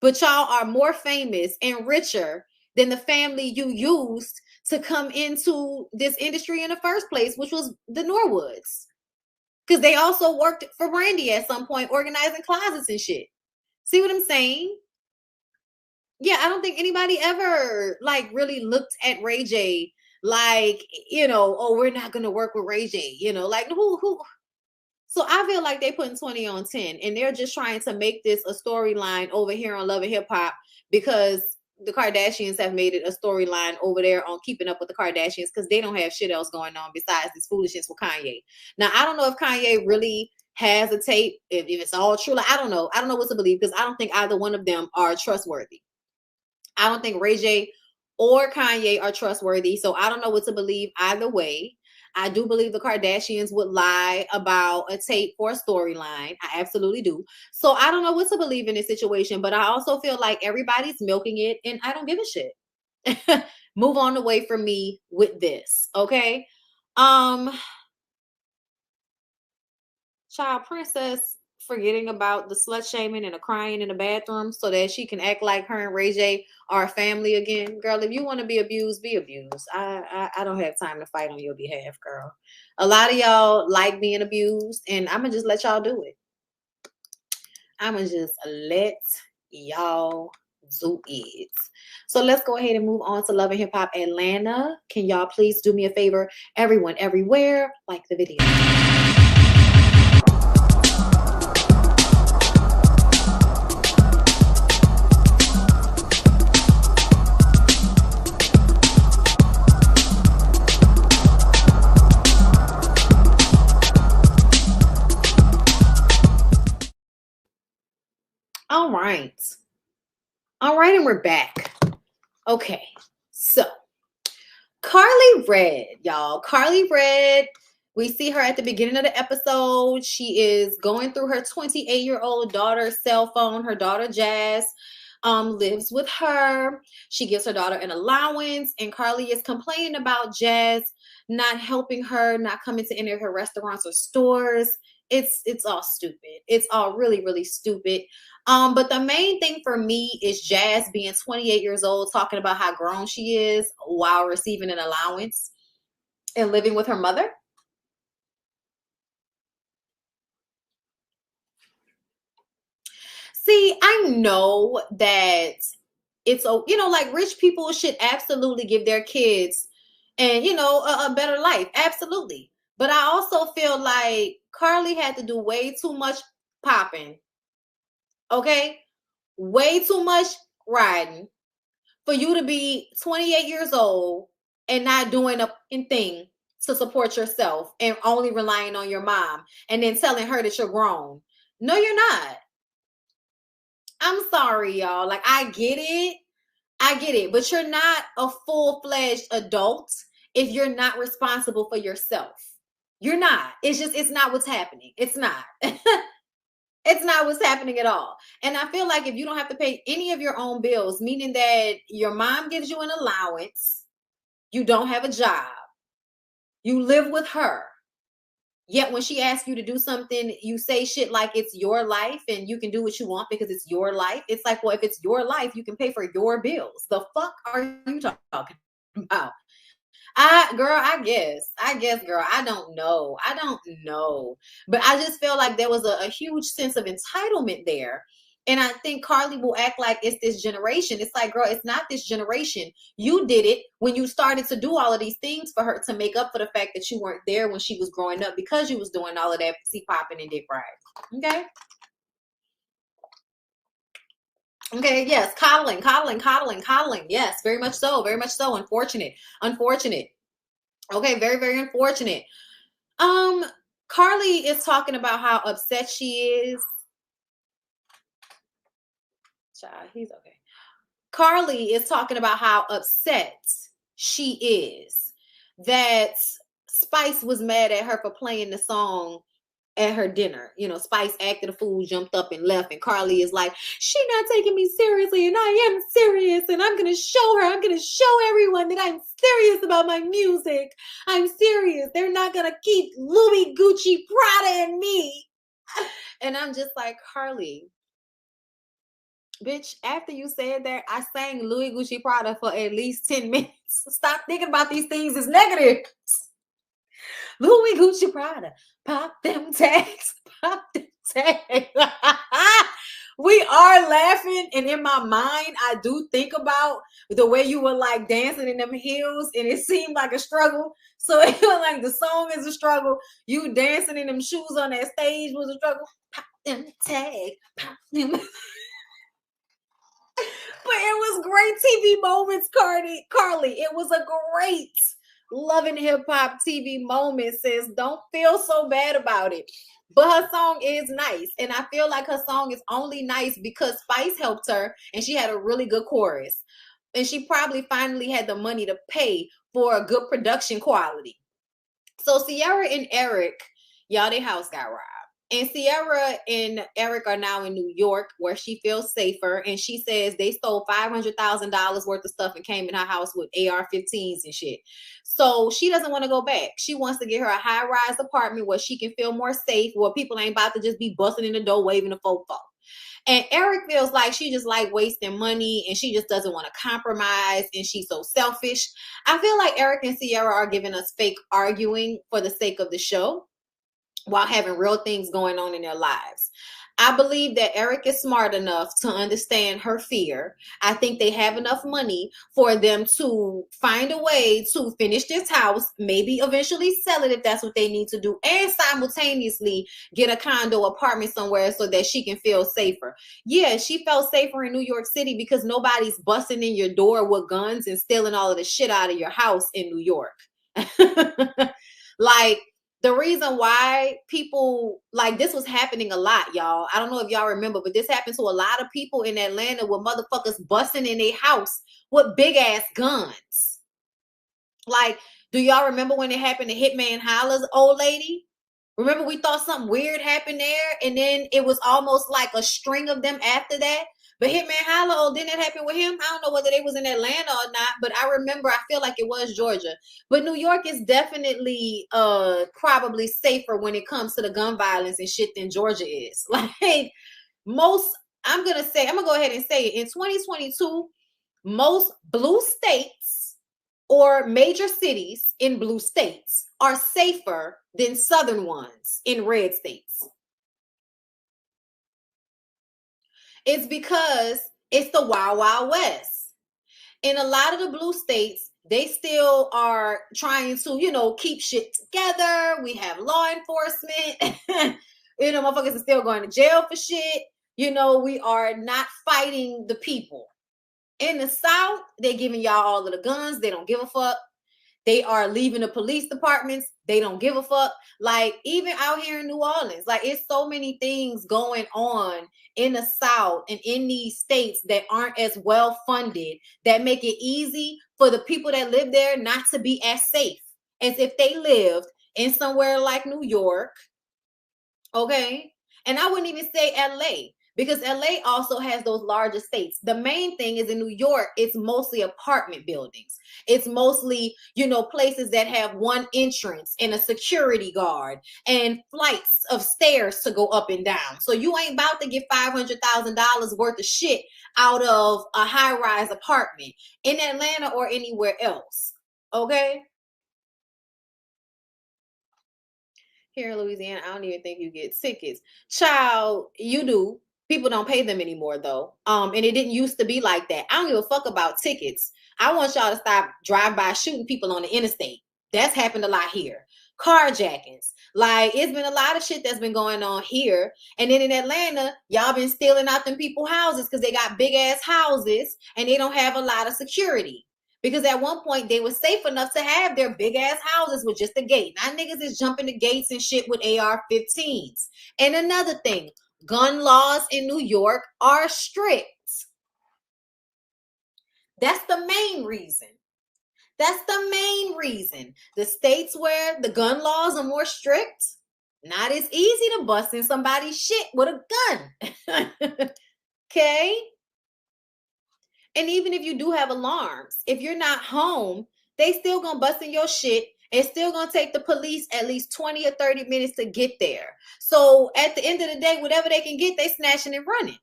But y'all are more famous and richer than the family you used to come into this industry in the first place, which was the Norwoods. Because they also worked for Brandy at some point, organizing closets and shit. See what I'm saying? Yeah, I don't think anybody ever really looked at Ray J like, oh, we're not going to work with Ray J, like who. So I feel like they putting 20 on 10 and they're just trying to make this a storyline over here on Love and Hip Hop because the Kardashians have made it a storyline over there on Keeping Up with the Kardashians because they don't have shit else going on besides this foolishness with Kanye. Now, I don't know if Kanye really has a tape, if it's all true. Like, I don't know what to believe because I don't think either one of them are trustworthy. I don't think Ray J or Kanye are trustworthy. So I don't know what to believe either way. I do believe the Kardashians would lie about a tape for a storyline. I absolutely do. So I don't know what to believe in this situation, but I also feel like everybody's milking it and I don't give a shit. Move on away from me with this. Okay. Child Princess forgetting about the slut shaming and the crying in the bathroom so that she can act like her and Ray J are family again. Girl, if you want to be abused, be abused. I don't have time to fight on your behalf, girl. A lot of y'all like being abused, and I'm going to just let y'all do it. I'm going to just let y'all do it. So let's go ahead and move on to Love and Hip Hop Atlanta. Can y'all please do me a favor? Everyone, everywhere, like the video. All right, and we're back. Okay, so Carly Red, y'all. Carly Red, we see her at the beginning of the episode. She is going through her 28-year-old daughter's cell phone. Her daughter, Jazz, lives with her. She gives her daughter an allowance, and Carly is complaining about Jazz not helping her, not coming to any of her restaurants or stores. It's all stupid. It's all really, really stupid. But the main thing for me is Jazz being 28 years old, talking about how grown she is while receiving an allowance and living with her mother. See, I know that it's, you know, like rich people should absolutely give their kids and, you know, a better life. Absolutely. But I also feel like Carly had to do way too much popping. Okay? Way too much riding for you to be 28 years old and not doing a thing to support yourself and only relying on your mom and then telling her that you're grown. No, you're not. I'm sorry, y'all. Like, I get it, but you're not a full-fledged adult if you're not responsible for yourself. You're not. It's not what's happening. It's not. It's not what's happening at all. And I feel like if you don't have to pay any of your own bills, meaning that your mom gives you an allowance, you don't have a job, you live with her, yet when she asks you to do something, you say shit like it's your life and you can do what you want because it's your life. It's like, well, if it's your life, you can pay for your bills. The fuck are you talking about? I guess, girl, I don't know. But I just feel like there was a huge sense of entitlement there. And I think Carly will act like it's this generation. It's like, girl, it's not this generation. You did it when you started to do all of these things for her to make up for the fact that you weren't there when she was growing up because you was doing all of that pussy popping and dick riding. Okay? Okay, yes, coddling. Yes, very much so. Unfortunate. Okay, very, very unfortunate. Carly is talking about how upset she is. Child, he's okay. Carly is talking about how upset she is that Spice was mad at her for playing the song at her dinner. You know, Spice acted a fool, jumped up and left, and Carly is like, she not taking me seriously, and I am serious, and I'm gonna show everyone that I'm serious about my music. I'm serious. They're not gonna keep Louis, Gucci, Prada, and me. And I'm just like, Carly, bitch, after you said that, I sang Louis, Gucci, Prada for at least 10 minutes. Stop thinking about these things as negative. Louis, Gucci, Prada, pop them tags, We are laughing, and in my mind, I do think about the way you were like dancing in them heels, and it seemed like a struggle. So it was like the song is a struggle. You dancing in them shoes on that stage was a struggle. Pop them tag, pop them. But it was great TV moments, Carly. It was a great Love and Hip Hop TV moment, sis. Don't feel so bad about it. But her song is nice. And I feel like her song is only nice because Spice helped her and she had a really good chorus. And she probably finally had the money to pay for a good production quality. So Sierra and Eric, y'all, their house got robbed. And Sierra and Eric are now in New York where she feels safer. And she says they stole $500,000 worth of stuff and came in her house with AR-15s and shit. So she doesn't want to go back. She wants to get her a high-rise apartment where she can feel more safe, where people ain't about to just be busting in the door waving a fofo. And Eric feels like she just like wasting money and she just doesn't want to compromise and she's so selfish. I feel like Eric and Sierra are giving us fake arguing for the sake of the show, while having real things going on in their lives. I believe that Eric is smart enough to understand her fear. I think they have enough money for them to find a way to finish this house, maybe eventually sell it if that's what they need to do, and simultaneously get a condo apartment somewhere so that she can feel safer. Yeah, she felt safer in New York City because nobody's busting in your door with guns and stealing all of the shit out of your house in New York. Like, the reason why people, like, this was happening a lot, y'all. I don't know if y'all remember, but this happened to a lot of people in Atlanta with motherfuckers busting in their house with big ass guns. Like, do y'all remember when it happened to Hitman Holla's old lady? Remember we thought something weird happened there, and then it was almost like a string of them after that. But Hitman Holla, didn't that happen with him? I don't know whether they was in Atlanta or not, but I remember, I feel like it was Georgia. But New York is definitely probably safer when it comes to the gun violence and shit than Georgia is. Like most, I'm gonna go ahead and say it. In 2022, most blue states or major cities in blue states are safer than southern ones in red states. It's because it's the Wild Wild West. In a lot of the blue states, they still are trying to, you know, keep shit together. We have law enforcement. You know, motherfuckers are still going to jail for shit. You know, we are not fighting the people. In the South, they're giving y'all all of the guns. They don't give a fuck. They are leaving the police departments. They don't give a fuck. Like, even out here in New Orleans, like, it's so many things going on in the South and in these states that aren't as well funded that make it easy for the people that live there not to be as safe as if they lived in somewhere like New York. Okay. And I wouldn't even say LA, because LA also has those large estates. The main thing is in New York, it's mostly apartment buildings. It's mostly, you know, places that have one entrance and a security guard and flights of stairs to go up and down. So you ain't about to get $500,000 worth of shit out of a high-rise apartment in Atlanta or anywhere else. Okay? Here in Louisiana, I don't even think you get tickets. Child, you do. People don't pay them anymore, though. And it didn't used to be like that. I don't give a fuck about tickets. I want y'all to stop drive-by shooting people on the interstate. That's happened a lot here. Carjackings. Like, it's been a lot of shit that's been going on here. And then in Atlanta, y'all been stealing out them people's houses because they got big-ass houses and they don't have a lot of security. Because at one point, they were safe enough to have their big-ass houses with just a gate. Now, niggas is jumping the gates and shit with AR-15s. And another thing, gun laws in New York are strict. That's the main reason. That's the main reason. The states where the gun laws are more strict, not as easy to bust in somebody's shit with a gun. Okay? And even if you do have alarms, if you're not home, they still gonna bust in your shit. It's still gonna take the police at least 20 or 30 minutes to get there. So at the end of the day, whatever they can get, they snatching and running.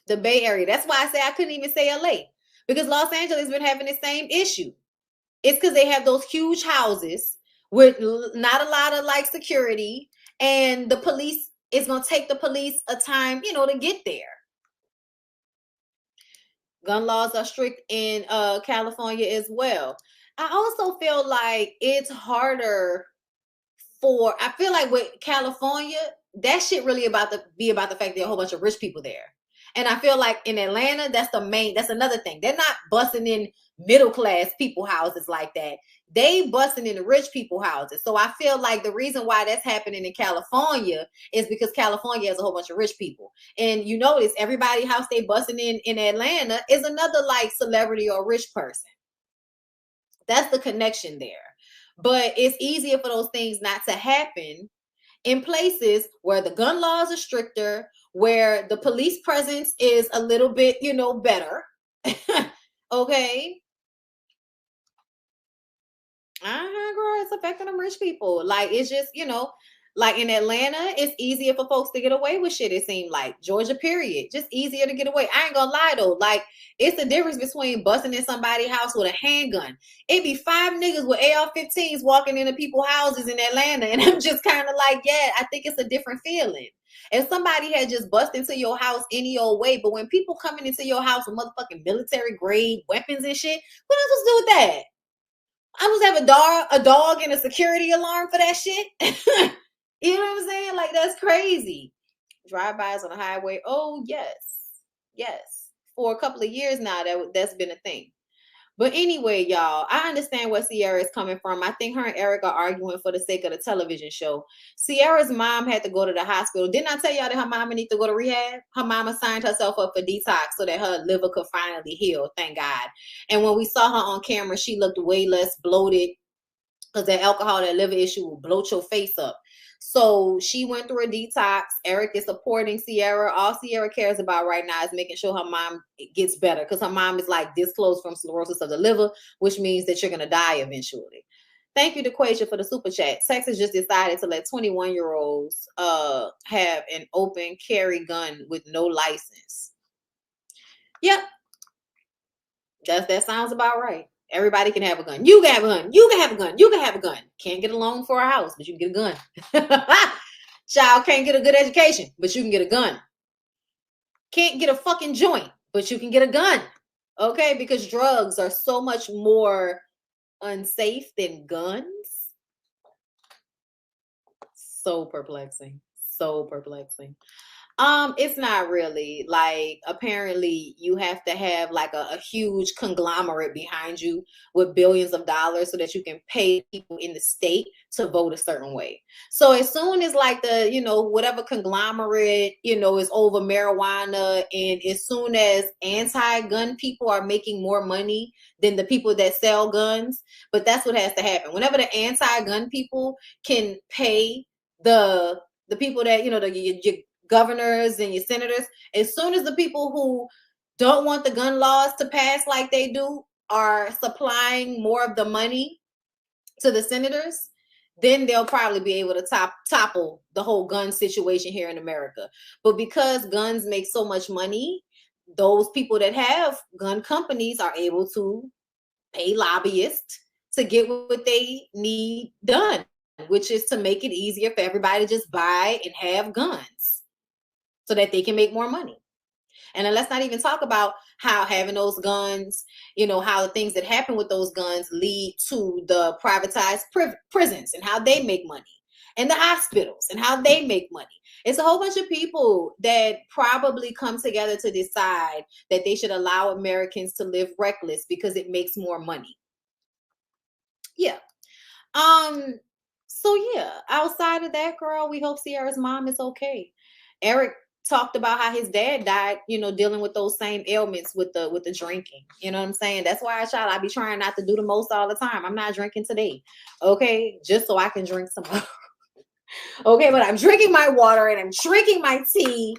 The Bay Area. That's why I say I couldn't even say LA. Because Los Angeles has been having the same issue. It's because they have those huge houses with not a lot of like security. And the police, it's gonna take the police a time, you know, to get there. Gun laws are strict in California as well. I also feel like it's harder for, I feel like with California, that shit really about the fact that there are a whole bunch of rich people there. And I feel like in Atlanta, that's another thing. They're not busting in middle-class people houses like that. They busting in the rich people houses. So I feel like the reason why that's happening in California is because California has a whole bunch of rich people. And you notice everybody house they busting in Atlanta is another like celebrity or rich person. That's the connection there. But it's easier for those things not to happen in places where the gun laws are stricter, where the police presence is a little bit, you know, better. Okay. Girl, it's affecting them rich people. Like, it's just, you know, like in Atlanta, it's easier for folks to get away with shit, it seemed like. Georgia, period. Just easier to get away. I ain't gonna lie, though. Like, it's the difference between busting in somebody's house with a handgun. It'd be 5 niggas with AR-15s walking into people's houses in Atlanta. And I'm just kind of like, yeah, I think it's a different feeling. If somebody had just bust into your house any old way, but when people coming into your house with motherfucking military grade weapons and shit, what else to do with that? I was have a dog and a security alarm for that shit. You know what I'm saying? Like, that's crazy. Drive-bys on the highway. Oh, yes. Yes. For a couple of years now, that's been a thing. But anyway, y'all, I understand where Sierra is coming from. I think her and Eric are arguing for the sake of the television show. Sierra's mom had to go to the hospital. Didn't I tell y'all that her mama needs to go to rehab? Her mama signed herself up for detox so that her liver could finally heal, thank God. And when we saw her on camera, she looked way less bloated. because that alcohol, that liver issue will bloat your face up. So she went through a detox. Eric is supporting Sierra. All Sierra cares about right now is making sure her mom gets better, because her mom is like this close from cirrhosis of the liver, which means that you're going to die eventually. Thank you, DeQuasia, for the super chat. Texas just decided to let 21-year-olds have an open carry gun with no license. Yep. That sounds about right. Everybody can have a gun. You can have a gun. You can have a gun. You can have a gun. Can't get a loan for a house, but you can get a gun. Child can't get a good education, but you can get a gun. Can't get a fucking joint, but you can get a gun. Okay? Because drugs are so much more unsafe than guns. So perplexing. So perplexing. It's not really. Like, apparently you have to have like a huge conglomerate behind you with billions of dollars so that you can pay people in the state to vote a certain way. So as soon as like the, whatever conglomerate, is over marijuana, and as soon as anti-gun people are making more money than the people that sell guns, but that's what has to happen. Whenever the anti-gun people can pay the people that, your governors and your senators, as soon as the people who don't want the gun laws to pass like they do are supplying more of the money to the senators, then they'll probably be able to topple the whole gun situation here in America. But because guns make so much money, those people that have gun companies are able to pay lobbyists to get what they need done, which is to make it easier for everybody to just buy and have guns, so that they can make more money. And then let's not even talk about how having those guns, how the things that happen with those guns lead to the privatized prisons and how they make money, and the hospitals and how they make money. It's a whole bunch of people that probably come together to decide that they should allow Americans to live reckless because it makes more money. Yeah. So yeah, outside of that, girl, we hope Sierra's mom is okay. Eric talked about how his dad died, dealing with those same ailments with the drinking. You know what I'm saying? That's why I be trying not to do the most all the time. I'm not drinking today, okay? Just so I can drink some more. Okay, but I'm drinking my water and I'm drinking my tea.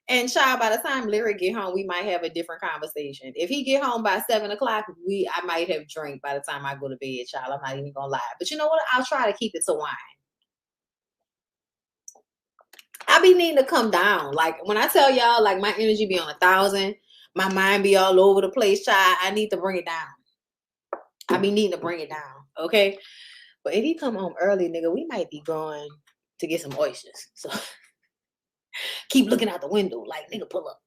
And child, by the time Lyric get home, we might have a different conversation. If he get home by 7 o'clock, I might have drank by the time I go to bed, child. I'm not even gonna lie. But you know what? I'll try to keep it to wine. I be needing to come down. Like, when I tell y'all, like, my energy be on 1,000, my mind be all over the place, child, I need to bring it down. I be needing to bring it down, okay? But if he come home early, nigga, we might be going to get some oysters. So keep looking out the window, like, nigga, pull up.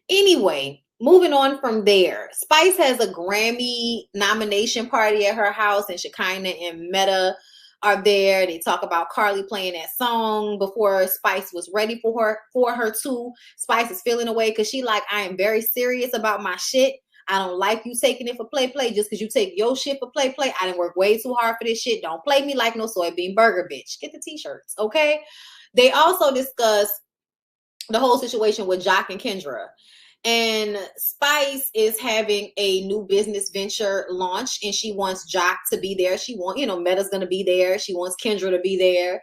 Anyway, moving on from there, Spice has a Grammy nomination party at her house, and Shekinah and Meta are there. They talk about Carly playing that song before Spice was ready for her too. Spice is feeling away because she like, I am very serious about my shit. I don't like you taking it for play just because you take your shit for play. I didn't work way too hard for this shit. Don't play me like no soybean burger, bitch. Get the t-shirts, okay? They also discuss the whole situation with Jock and Kendra. And Spice is having a new business venture launch, and she wants Jock to be there. She wants, Meta's going to be there. She wants Kendra to be there.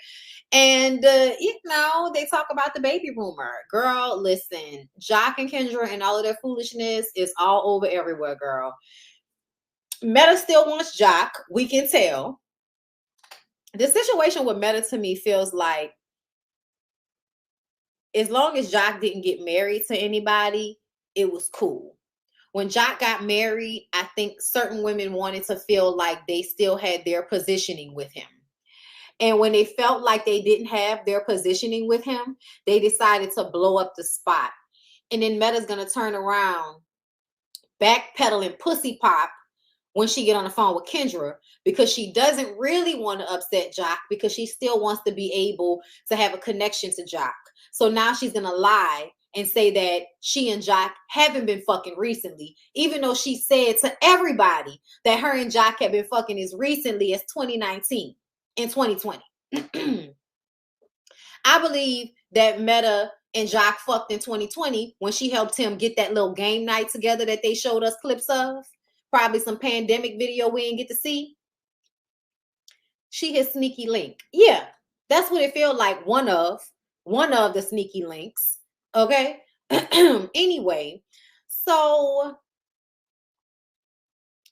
And, they talk about the baby rumor. Girl, listen, Jock and Kendra and all of their foolishness is all over everywhere, girl. Meta still wants Jock. We can tell. The situation with Meta to me feels like, as long as Jock didn't get married to anybody, it was cool. When Jock got married, I think certain women wanted to feel like they still had their positioning with him. And when they felt like they didn't have their positioning with him, they decided to blow up the spot. And then Meta's going to turn around, backpedaling pussy pop when she get on the phone with Kendra, because she doesn't really want to upset Jock, because she still wants to be able to have a connection to Jock. So now she's going to lie and say that she and Jock haven't been fucking recently, even though she said to everybody that her and Jock have been fucking as recently as 2019 and 2020. I believe that Meta and Jock fucked in 2020 when she helped him get that little game night together that they showed us clips of. Probably some pandemic video we didn't get to see. she his sneaky link. Yeah, that's what it feels like. One of the sneaky links. Okay. Anyway, so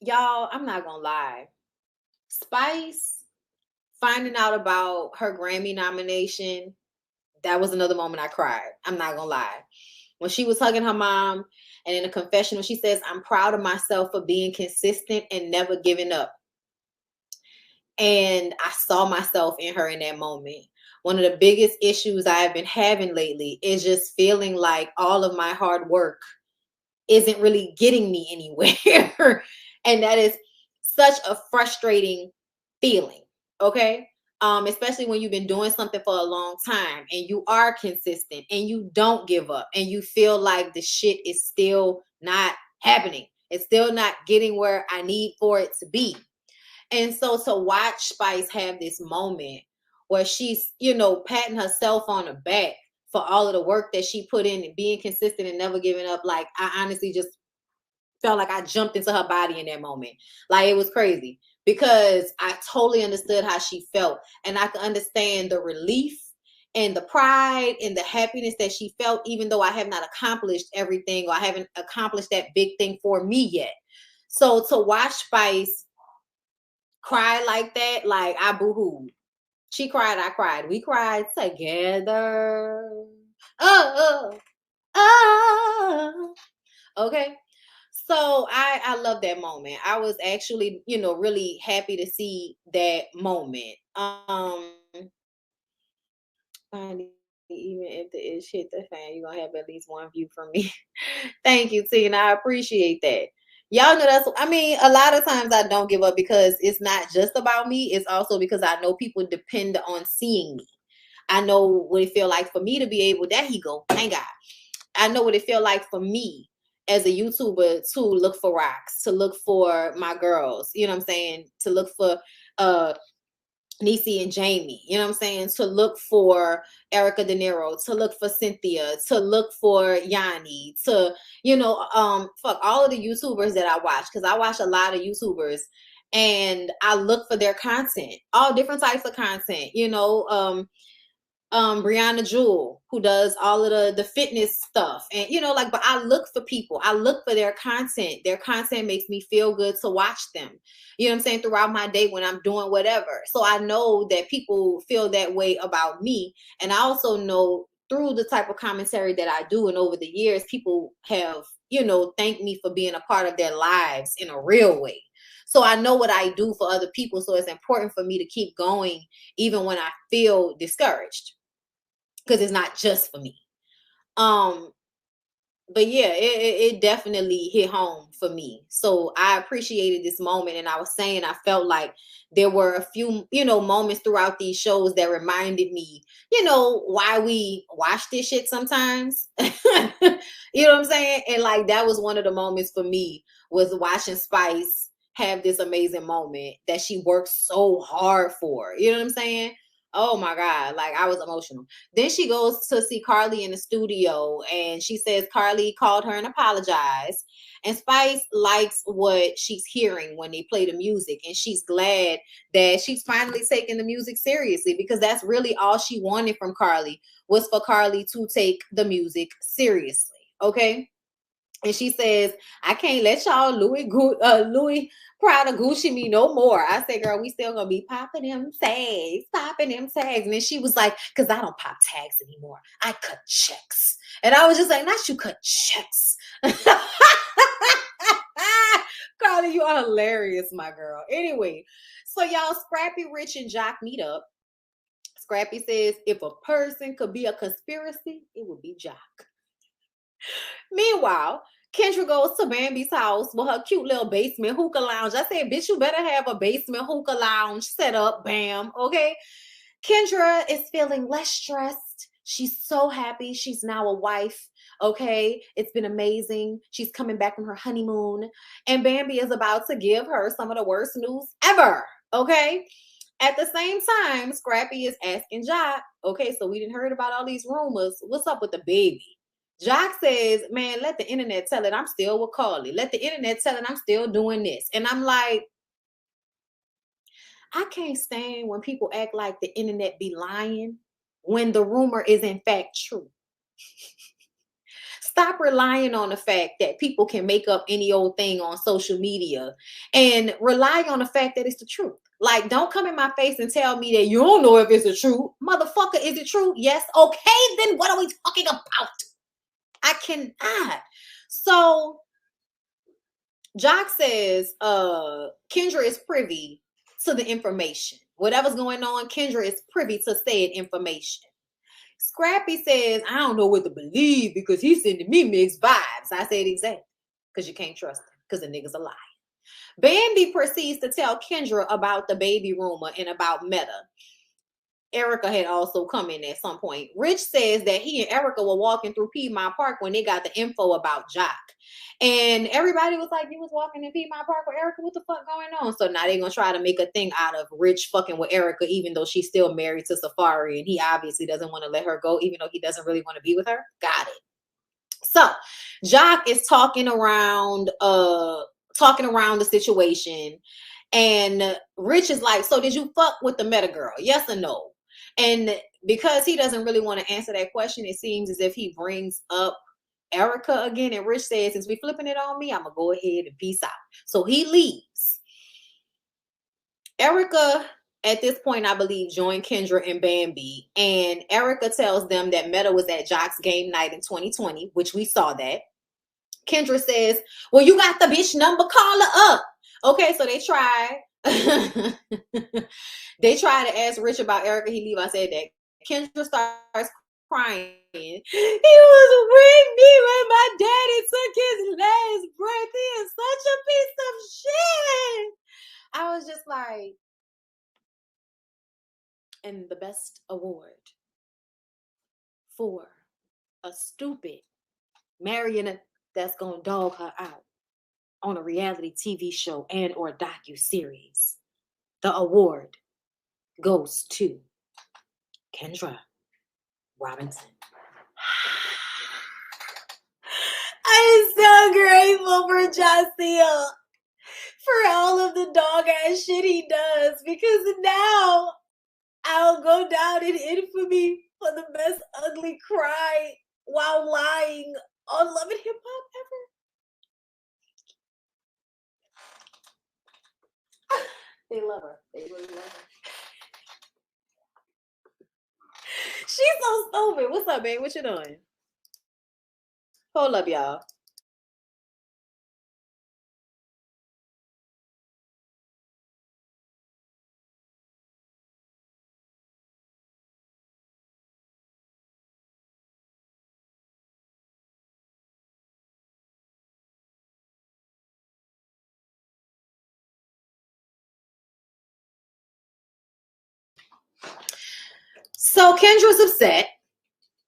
y'all, I'm not gonna lie. Spice finding out about her Grammy nomination, that was another moment I cried. I'm not gonna lie. When she was hugging her mom and in a confessional, she says, I'm proud of myself for being consistent and never giving up. And I saw myself in her in that moment. One of the biggest issues I've been having lately is just feeling like all of my hard work isn't really getting me anywhere. And that is such a frustrating feeling. Okay. Especially when you've been doing something for a long time and you are consistent and you don't give up and you feel like the shit is still not happening. It's still not getting where I need for it to be. And so to watch Spice have this moment where she's, patting herself on the back for all of the work that she put in and being consistent and never giving up, like, I honestly just felt like I jumped into her body in that moment. Like, it was crazy because I totally understood how she felt. And I could understand the relief and the pride and the happiness that she felt, even though I have not accomplished everything or I haven't accomplished that big thing for me yet. So to watch Spice cry like that, like, I boo-hooed. She cried, I cried. We cried together. Okay. So I love that moment. I was actually, really happy to see that moment. Even if the ish hit the fan, you're gonna have at least one view from me. Thank you, Tina. I appreciate that. Y'all know a lot of times I don't give up because it's not just about me. It's also because I know people depend on seeing me. I know what it feel like for me to be able, there he go, thank God. I know what it feel like for me as a YouTuber to look for rocks, to look for my girls, you know what I'm saying? To look for Niecy and Jamie, you know what I'm saying? To look for Erica De Niro, to look for Cynthia, to look for Yanni, to, fuck all of the YouTubers that I watch, because I watch a lot of YouTubers and I look for their content, all different types of content, Brianna Jewel, who does all of the fitness stuff. And, but I look for people. I look for their content. Their content makes me feel good to watch them, you know what I'm saying, throughout my day when I'm doing whatever. So I know that people feel that way about me. And I also know through the type of commentary that I do and over the years, people have, thanked me for being a part of their lives in a real way. So I know what I do for other people. So it's important for me to keep going even when I feel discouraged, because it's not just for me. But yeah, it definitely hit home for me. So I appreciated this moment. And I was saying, I felt like there were a few, moments throughout these shows that reminded me, why we watch this shit sometimes. You know what I'm saying? And like, that was one of the moments for me, was watching Spice have this amazing moment that she worked so hard for. You know what I'm saying? Oh my God, like, I was emotional. Then she goes to see Carly in the studio and she says Carly called her and apologized. And Spice likes what she's hearing when they play the music. And she's glad that she's finally taking the music seriously, because that's really all she wanted from Carly, was for Carly to take the music seriously. Okay. And she says, I can't let y'all Louis Prada Gucci me no more. I said, girl, we still gonna be popping them tags. And then she was like, because I don't pop tags anymore. I cut checks. And I was just like, not you cut checks. Carly, you are hilarious, my girl. Anyway, so y'all, Scrappy, Rich, and Jock meet up. Scrappy says, if a person could be a conspiracy, it would be Jock. Meanwhile, Kendra goes to Bambi's house with her cute little basement hookah lounge. I said, bitch, you better have a basement hookah lounge set up, Bam, okay? Kendra is feeling less stressed. She's so happy. She's now a wife, okay? It's been amazing. She's coming back from her honeymoon. And Bambi is about to give her some of the worst news ever, okay? At the same time, Scrappy is asking Jock, okay, so we didn't heard about all these rumors. What's up with the baby? Jock says, man, let the internet tell it I'm still with Carly. Let the internet tell it I'm still doing this. And I'm like, I can't stand when people act like the internet be lying when the rumor is in fact true. Stop relying on the fact that people can make up any old thing on social media and rely on the fact that it's the truth. Like, don't come in my face and tell me that you don't know if it's the truth. Motherfucker, is it true? Yes. Okay, then what are we talking about? I cannot. So Jock says Kendra is privy to the information. Whatever's going on, Kendra is privy to said information. Scrappy says, I don't know what to believe because he's sending me mixed vibes. I said exactly, because you can't trust him, because the nigga's a lie. Bambi proceeds to tell Kendra about the baby rumor and about Meta. Erica had also come in at some point. Rich says that he and Erica were walking through Piedmont Park when they got the info about Jock. And everybody was like, you was walking in Piedmont Park with Erica? What the fuck going on? So now they're going to try to make a thing out of Rich fucking with Erica, even though she's still married to Safari. And he obviously doesn't want to let her go, even though he doesn't really want to be with her. Got it. So Jock is talking around the situation. And Rich is like, so did you fuck with the Meta girl? Yes or no? And because he doesn't really want to answer that question, it seems as if he brings up Erica again. And Rich says, since we flipping it on me, I'm going to go ahead and peace out. So he leaves. Erica, at this point, I believe, joined Kendra and Bambi. And Erica tells them that Meta was at Jock's game night in 2020, which we saw that. Kendra says, well, you got the bitch number, call her up. Okay, so they try. They try to ask Rich about Erica. He leave. I said that. Kendra starts crying. He was with me when my daddy took his last breath. He is such a piece of shit. I was just like, and the best award for a stupid marionette that's gonna dog her out on a reality TV show and or docuseries. The award goes to Kendra Robinson. I am so grateful for Josiel for all of the dog ass shit he does, because now I'll go down in infamy for the best ugly cry while lying on Love and Hip Hop ever. They love her. They really love her. She's so stupid. What's up, babe? What you doing? Hold up, y'all. So Kendra's upset.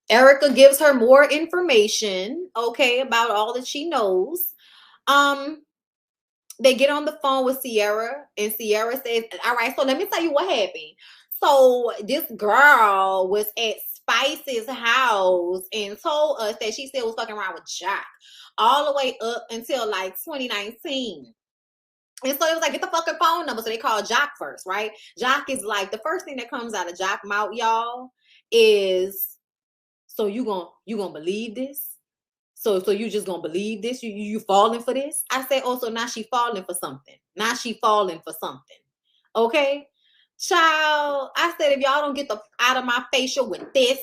Erica gives her more information, okay, about all that she knows. They get on the phone with Sierra, and Sierra says, all right, so let me tell you what happened. So this girl was at Spice's house and told us that she still was fucking around with Jock all the way up until like 2019. And so it was like, get the fucking phone number. So they called Jock first, right? Jock is like, the first thing that comes out of Jock mouth, y'all, is, so you gonna believe this? So you just gonna believe this? You falling for this? I say, oh, so now she falling for something. Now she falling for something. Okay? Child, I said, if y'all don't get the out of my facial with this.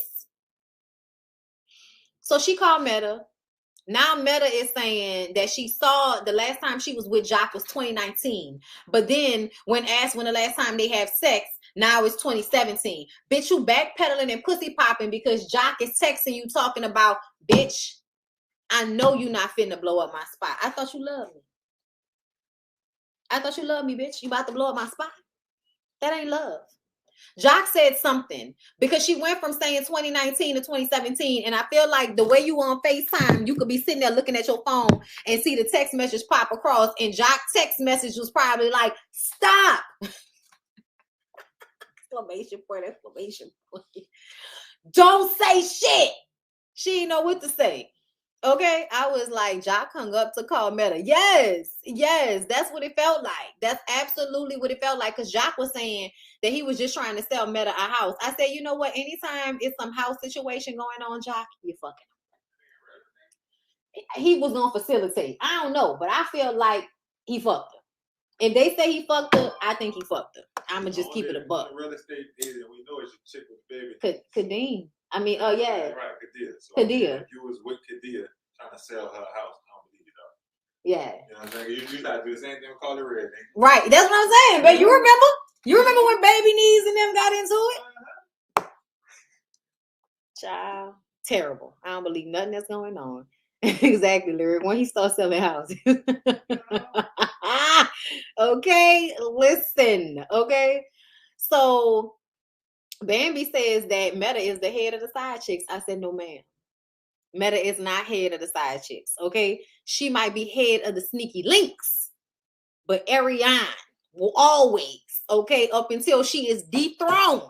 So she called Meta. Now Meta is saying that she saw the last time she was with Jock was 2019. But then when asked when the last time they have sex, now it's 2017. Bitch, you backpedaling and pussy popping because Jock is texting you talking about, bitch, I know you not finna blow up my spot. I thought you loved me. I thought you loved me, bitch. You about to blow up my spot? That ain't love. Jock said something because she went from saying 2019 to 2017. And I feel like the way you on FaceTime, you could be sitting there looking at your phone and see the text message pop across. And Jock's text message was probably like, stop. Exclamation point, exclamation point. Don't say shit. She didn't know what to say. Okay, I was like, Jock hung up to call Meta. Yes, that's what it felt like. That's absolutely what it felt like. Because Jock was saying that he was just trying to sell Meta a house. I said, you know what? Anytime it's some house situation going on, Jock, you fucking. He was gonna facilitate. I don't know, but I feel like he fucked her. If they say he fucked her, I think he fucked her. I'ma just keep it a buck. Real estate agent, we know it's your chick with baby. Kadeem. I mean, oh yeah. Right, Kadia. So Kadia. If you was with Kadia trying to sell her house, I don't believe you though. Yeah. You know what I'm saying? You try to do the same thing with Carly Red, nigga. Right, that's what I'm saying. But you remember? You remember when Baby Knees and them got into it? Child, terrible. I don't believe nothing that's going on. Exactly, Lyric. When he starts selling houses. Okay, listen. Okay, so Bambi says that Meta is the head of the side chicks. I said, no, ma'am. Meta is not head of the side chicks. Okay, she might be head of the sneaky links, but Ariane will always, okay, up until she is dethroned,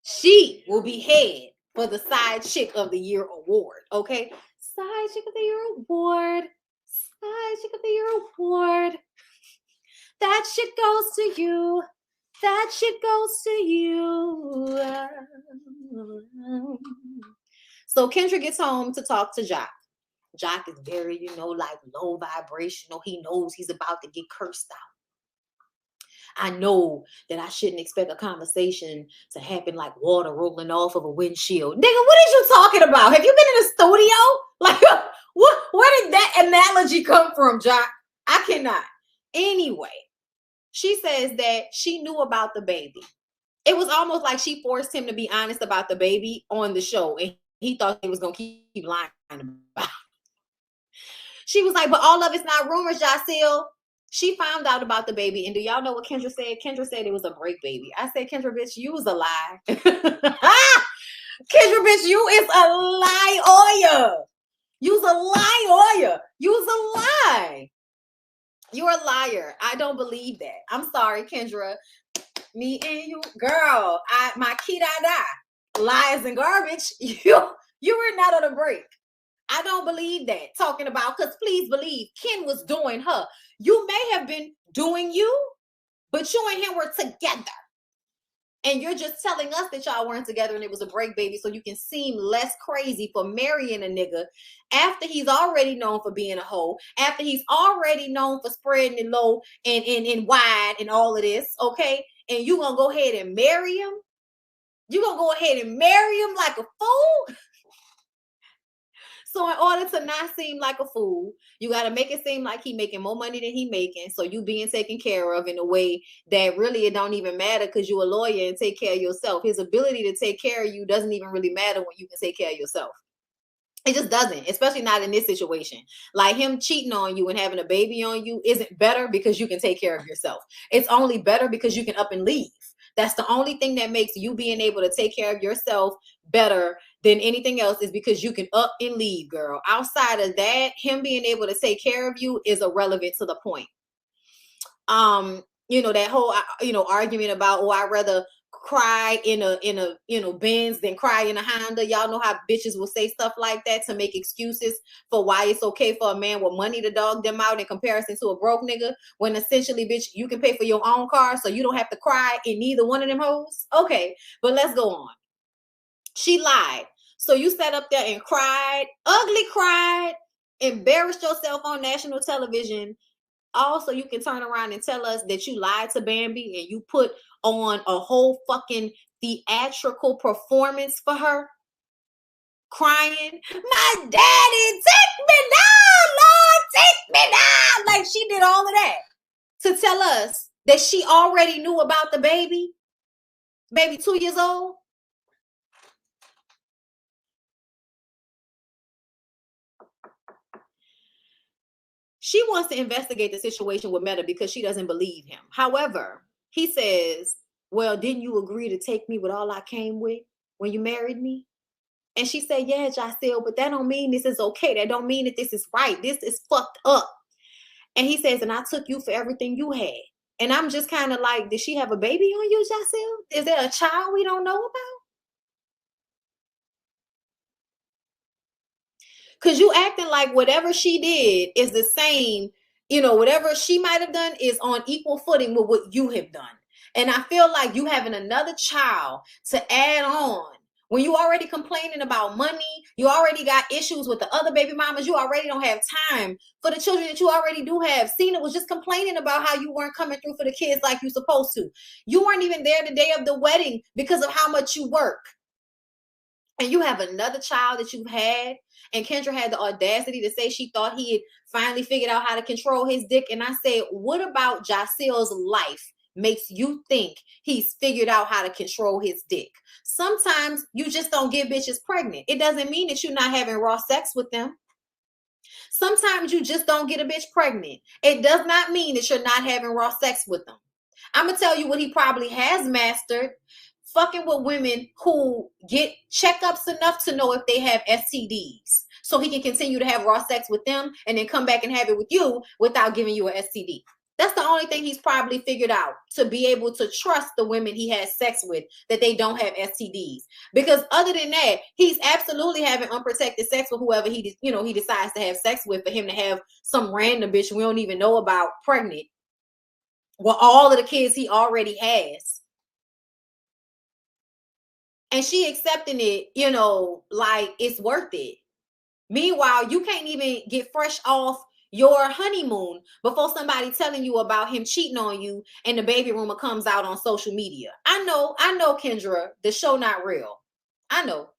she will be head for the Side Chick of the Year award. Okay, Side Chick of the Year award. Side Chick of the Year award. That shit goes to you. That shit goes to you. So Kendra gets home to talk to Jock. Jock is very, like low vibrational. He knows he's about to get cursed out. I know that I shouldn't expect a conversation to happen like water rolling off of a windshield. Nigga, what are you talking about? Have you been in a studio? Like, where did that analogy come from, Jock? I cannot. Anyway, she says that she knew about the baby. It was almost like she forced him to be honest about the baby on the show, and he thought he was going to keep lying about it. She was like, but all of it's not rumors, Jacelle. She found out about the baby, and do y'all know what Kendra said? Kendra said it was a break baby. I said, Kendra, bitch, you was a lie. Kendra, bitch, you is a lie-oya. You's a lie-oya. You's a lie. You're a liar. I don't believe that. I'm sorry, Kendra. Me and you, girl, my key-da-da, lies and garbage. You were not on a break. I don't believe that. Talking about, because please believe, Ken was doing her. You may have been doing you, but you and him were together. And you're just telling us that y'all weren't together and it was a break, baby, so you can seem less crazy for marrying a nigga after he's already known for being a hoe, after he's already known for spreading it low and wide and all of this, okay? And you gonna go ahead and marry him? You gonna go ahead and marry him like a fool? So in order to not seem like a fool, you got to make it seem like he making more money than he making. So you being taken care of in a way that really it don't even matter because you're a lawyer and take care of yourself. His ability to take care of you doesn't even really matter when you can take care of yourself. It just doesn't, especially not in this situation. Like him cheating on you and having a baby on you isn't better because you can take care of yourself. It's only better because you can up and leave. That's the only thing that makes you being able to take care of yourself better than anything else is because you can up and leave, girl. Outside of that, him being able to take care of you is irrelevant to the point. That whole, argument about, oh, I'd rather cry in a Benz than cry in a Honda. Y'all know how bitches will say stuff like that to make excuses for why it's okay for a man with money to dog them out in comparison to a broke nigga, when essentially, bitch, you can pay for your own car so you don't have to cry in neither one of them hoes. Okay, but let's go on. She lied. So you sat up there and cried, ugly cried, embarrassed yourself on national television. Also, you can turn around and tell us that you lied to Bambi and you put on a whole fucking theatrical performance for her, crying, my daddy, take me down, Lord, take me down. Like she did all of that to tell us that she already knew about the baby 2 years old. She wants to investigate the situation with Meta because she doesn't believe him. However, he says, well, didn't you agree to take me with all I came with when you married me? And she said, yeah, Jacelle, but that don't mean this is okay. That don't mean that this is right. This is fucked up. And he says, and I took you for everything you had. And I'm just kind of like, did she have a baby on you, Jacelle? Is there a child we don't know about? Because you acting like whatever she did is the same, you know, whatever she might have done is on equal footing with what you have done. And I feel like you having another child to add on when you already complaining about money, you already got issues with the other baby mamas, you already don't have time for the children that you already do have. Cena was just complaining about how you weren't coming through for the kids like you're supposed to. You weren't even there the day of the wedding because of how much you work. And you have another child that you've had, and Kendra had the audacity to say she thought he had finally figured out how to control his dick. And I said, what about Jocel's life makes you think he's figured out how to control his dick? Sometimes you just don't get bitches pregnant. It doesn't mean that you're not having raw sex with them. Sometimes you just don't get a bitch pregnant. It does not mean that you're not having raw sex with them. I'm going to tell you what he probably has mastered. Fucking with women who get checkups enough to know if they have STDs. So he can continue to have raw sex with them and then come back and have it with you without giving you an STD. That's the only thing he's probably figured out, to be able to trust the women he has sex with, that they don't have STDs. Because other than that, he's absolutely having unprotected sex with whoever he decides to have sex with, for him to have some random bitch we don't even know about pregnant with all of the kids he already has. And she accepting it, you know, like it's worth it. Meanwhile, you can't even get fresh off your honeymoon before somebody telling you about him cheating on you and the baby rumor comes out on social media. I know, Kendra, the show not real. I know.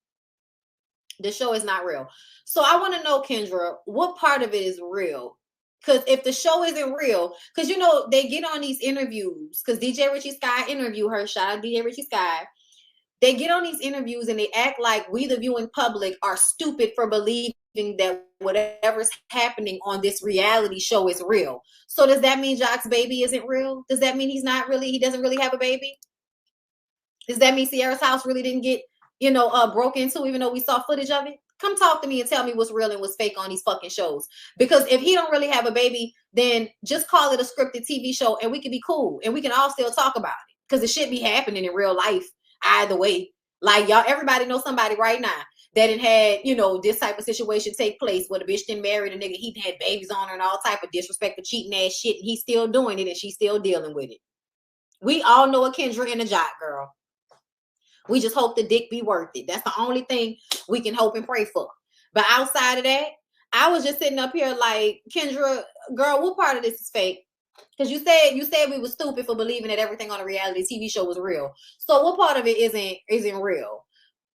The show is not real. So I want to know, Kendra, what part of it is real? Because if the show isn't real, because, you know, they get on these interviews, because DJ Richie Sky interviewed her, shout out DJ Richie Sky. They get on these interviews and they act like we, the viewing public, are stupid for believing that whatever's happening on this reality show is real. So does that mean Jock's baby isn't real? Does that mean he doesn't really have a baby? Does that mean Sierra's house really didn't get, broke into, even though we saw footage of it? Come talk to me and tell me what's real and what's fake on these fucking shows. Because if he don't really have a baby, then just call it a scripted TV show and we can be cool and we can all still talk about it. Because it should be happening in real life either way. Like, y'all, everybody knows somebody right now that had, this type of situation take place where the bitch didn't marry the nigga, he had babies on her and all type of disrespectful cheating ass shit, and he's still doing it and she's still dealing with it. We all know a Kendra and a Jock, girl. We just hope the dick be worth it. That's the only thing we can hope and pray for. But outside of that, I was just sitting up here like, Kendra, girl, what part of this is fake? Because you said we were stupid for believing that everything on a reality TV show was real. So what part of it isn't real?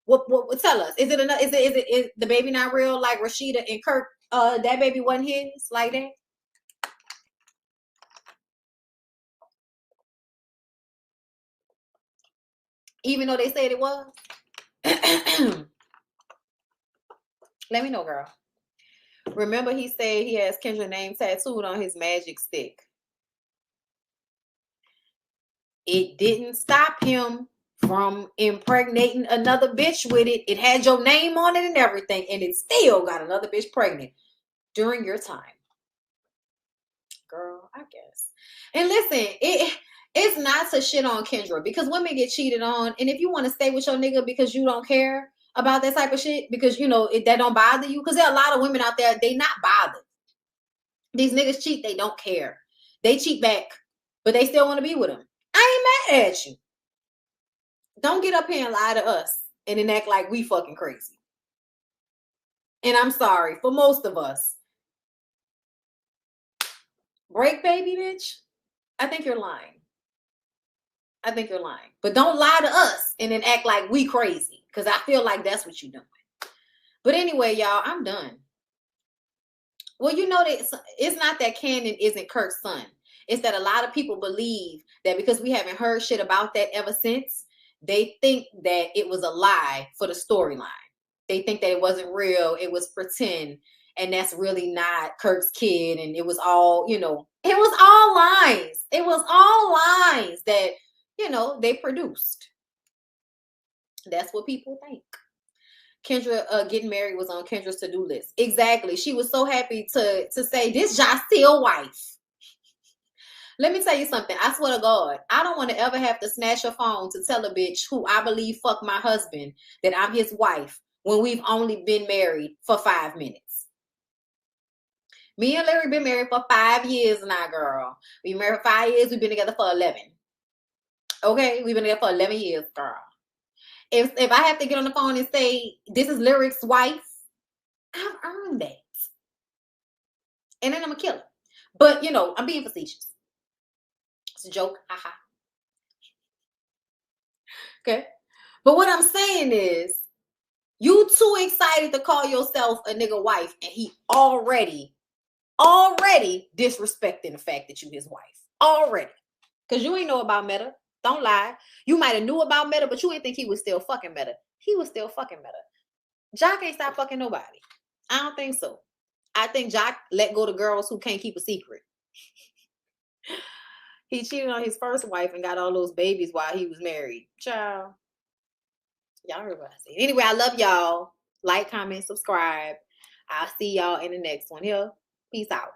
What tell us? Is the baby not real? Like Rashida and Kirk, that baby wasn't his like that? Even though they said it was? Let me know, girl. Remember he said he has Kendra's name tattooed on his magic stick. It didn't stop him from impregnating another bitch with it. It had your name on it and everything, and it still got another bitch pregnant during your time. Girl, I guess. And listen, it's not to shit on Kendra, because women get cheated on, and if you want to stay with your nigga because you don't care about that type of shit, because, that don't bother you, because there are a lot of women out there, they not bothered. These niggas cheat, they don't care. They cheat back, but they still want to be with them. I ain't mad at you. Don't get up here and lie to us and then act like we fucking crazy. And I'm sorry, for most of us. Break baby, bitch. I think you're lying. But don't lie to us and then act like we crazy, because I feel like that's what you're doing. But anyway, y'all, I'm done. Well, that it's not that Cannon isn't Kirk's son. It's that a lot of people believe that because we haven't heard shit about that ever since, they think that it was a lie for the storyline. They think that it wasn't real. It was pretend. And that's really not Kirk's kid. And it was all, it was all lies. It was all lies that, they produced. That's what people think. Kendra getting married was on Kendra's to-do list. Exactly. She was so happy to say, this Jocel's wife. Let me tell you something. I swear to God, I don't want to ever have to snatch a phone to tell a bitch who I believe fucked my husband that I'm his wife when we've only been married for 5 minutes. Me and Larry been married for 5 years now, girl. We been married for 5 years. We've been together for 11. Okay, we've been together for 11 years, girl. If I have to get on the phone and say this is Lyric's wife, I've earned that, and then I'm a killer. But you know, I'm being facetious. It's a joke, haha. Okay, but what I'm saying is, you too excited to call yourself a nigga wife, and he already disrespecting the fact that you his wife already, because you ain't know about Meta. Don't lie. You might have knew about Meta, but you ain't think he was still fucking Meta. He was still fucking Meta. Jock ain't stop fucking nobody. I don't think so. I think Jock let go to girls who can't keep a secret. He cheated on his first wife and got all those babies while he was married. Child. Y'all heard what I said. Anyway, I love y'all. Like, comment, subscribe. I'll see y'all in the next one. Here. Peace out.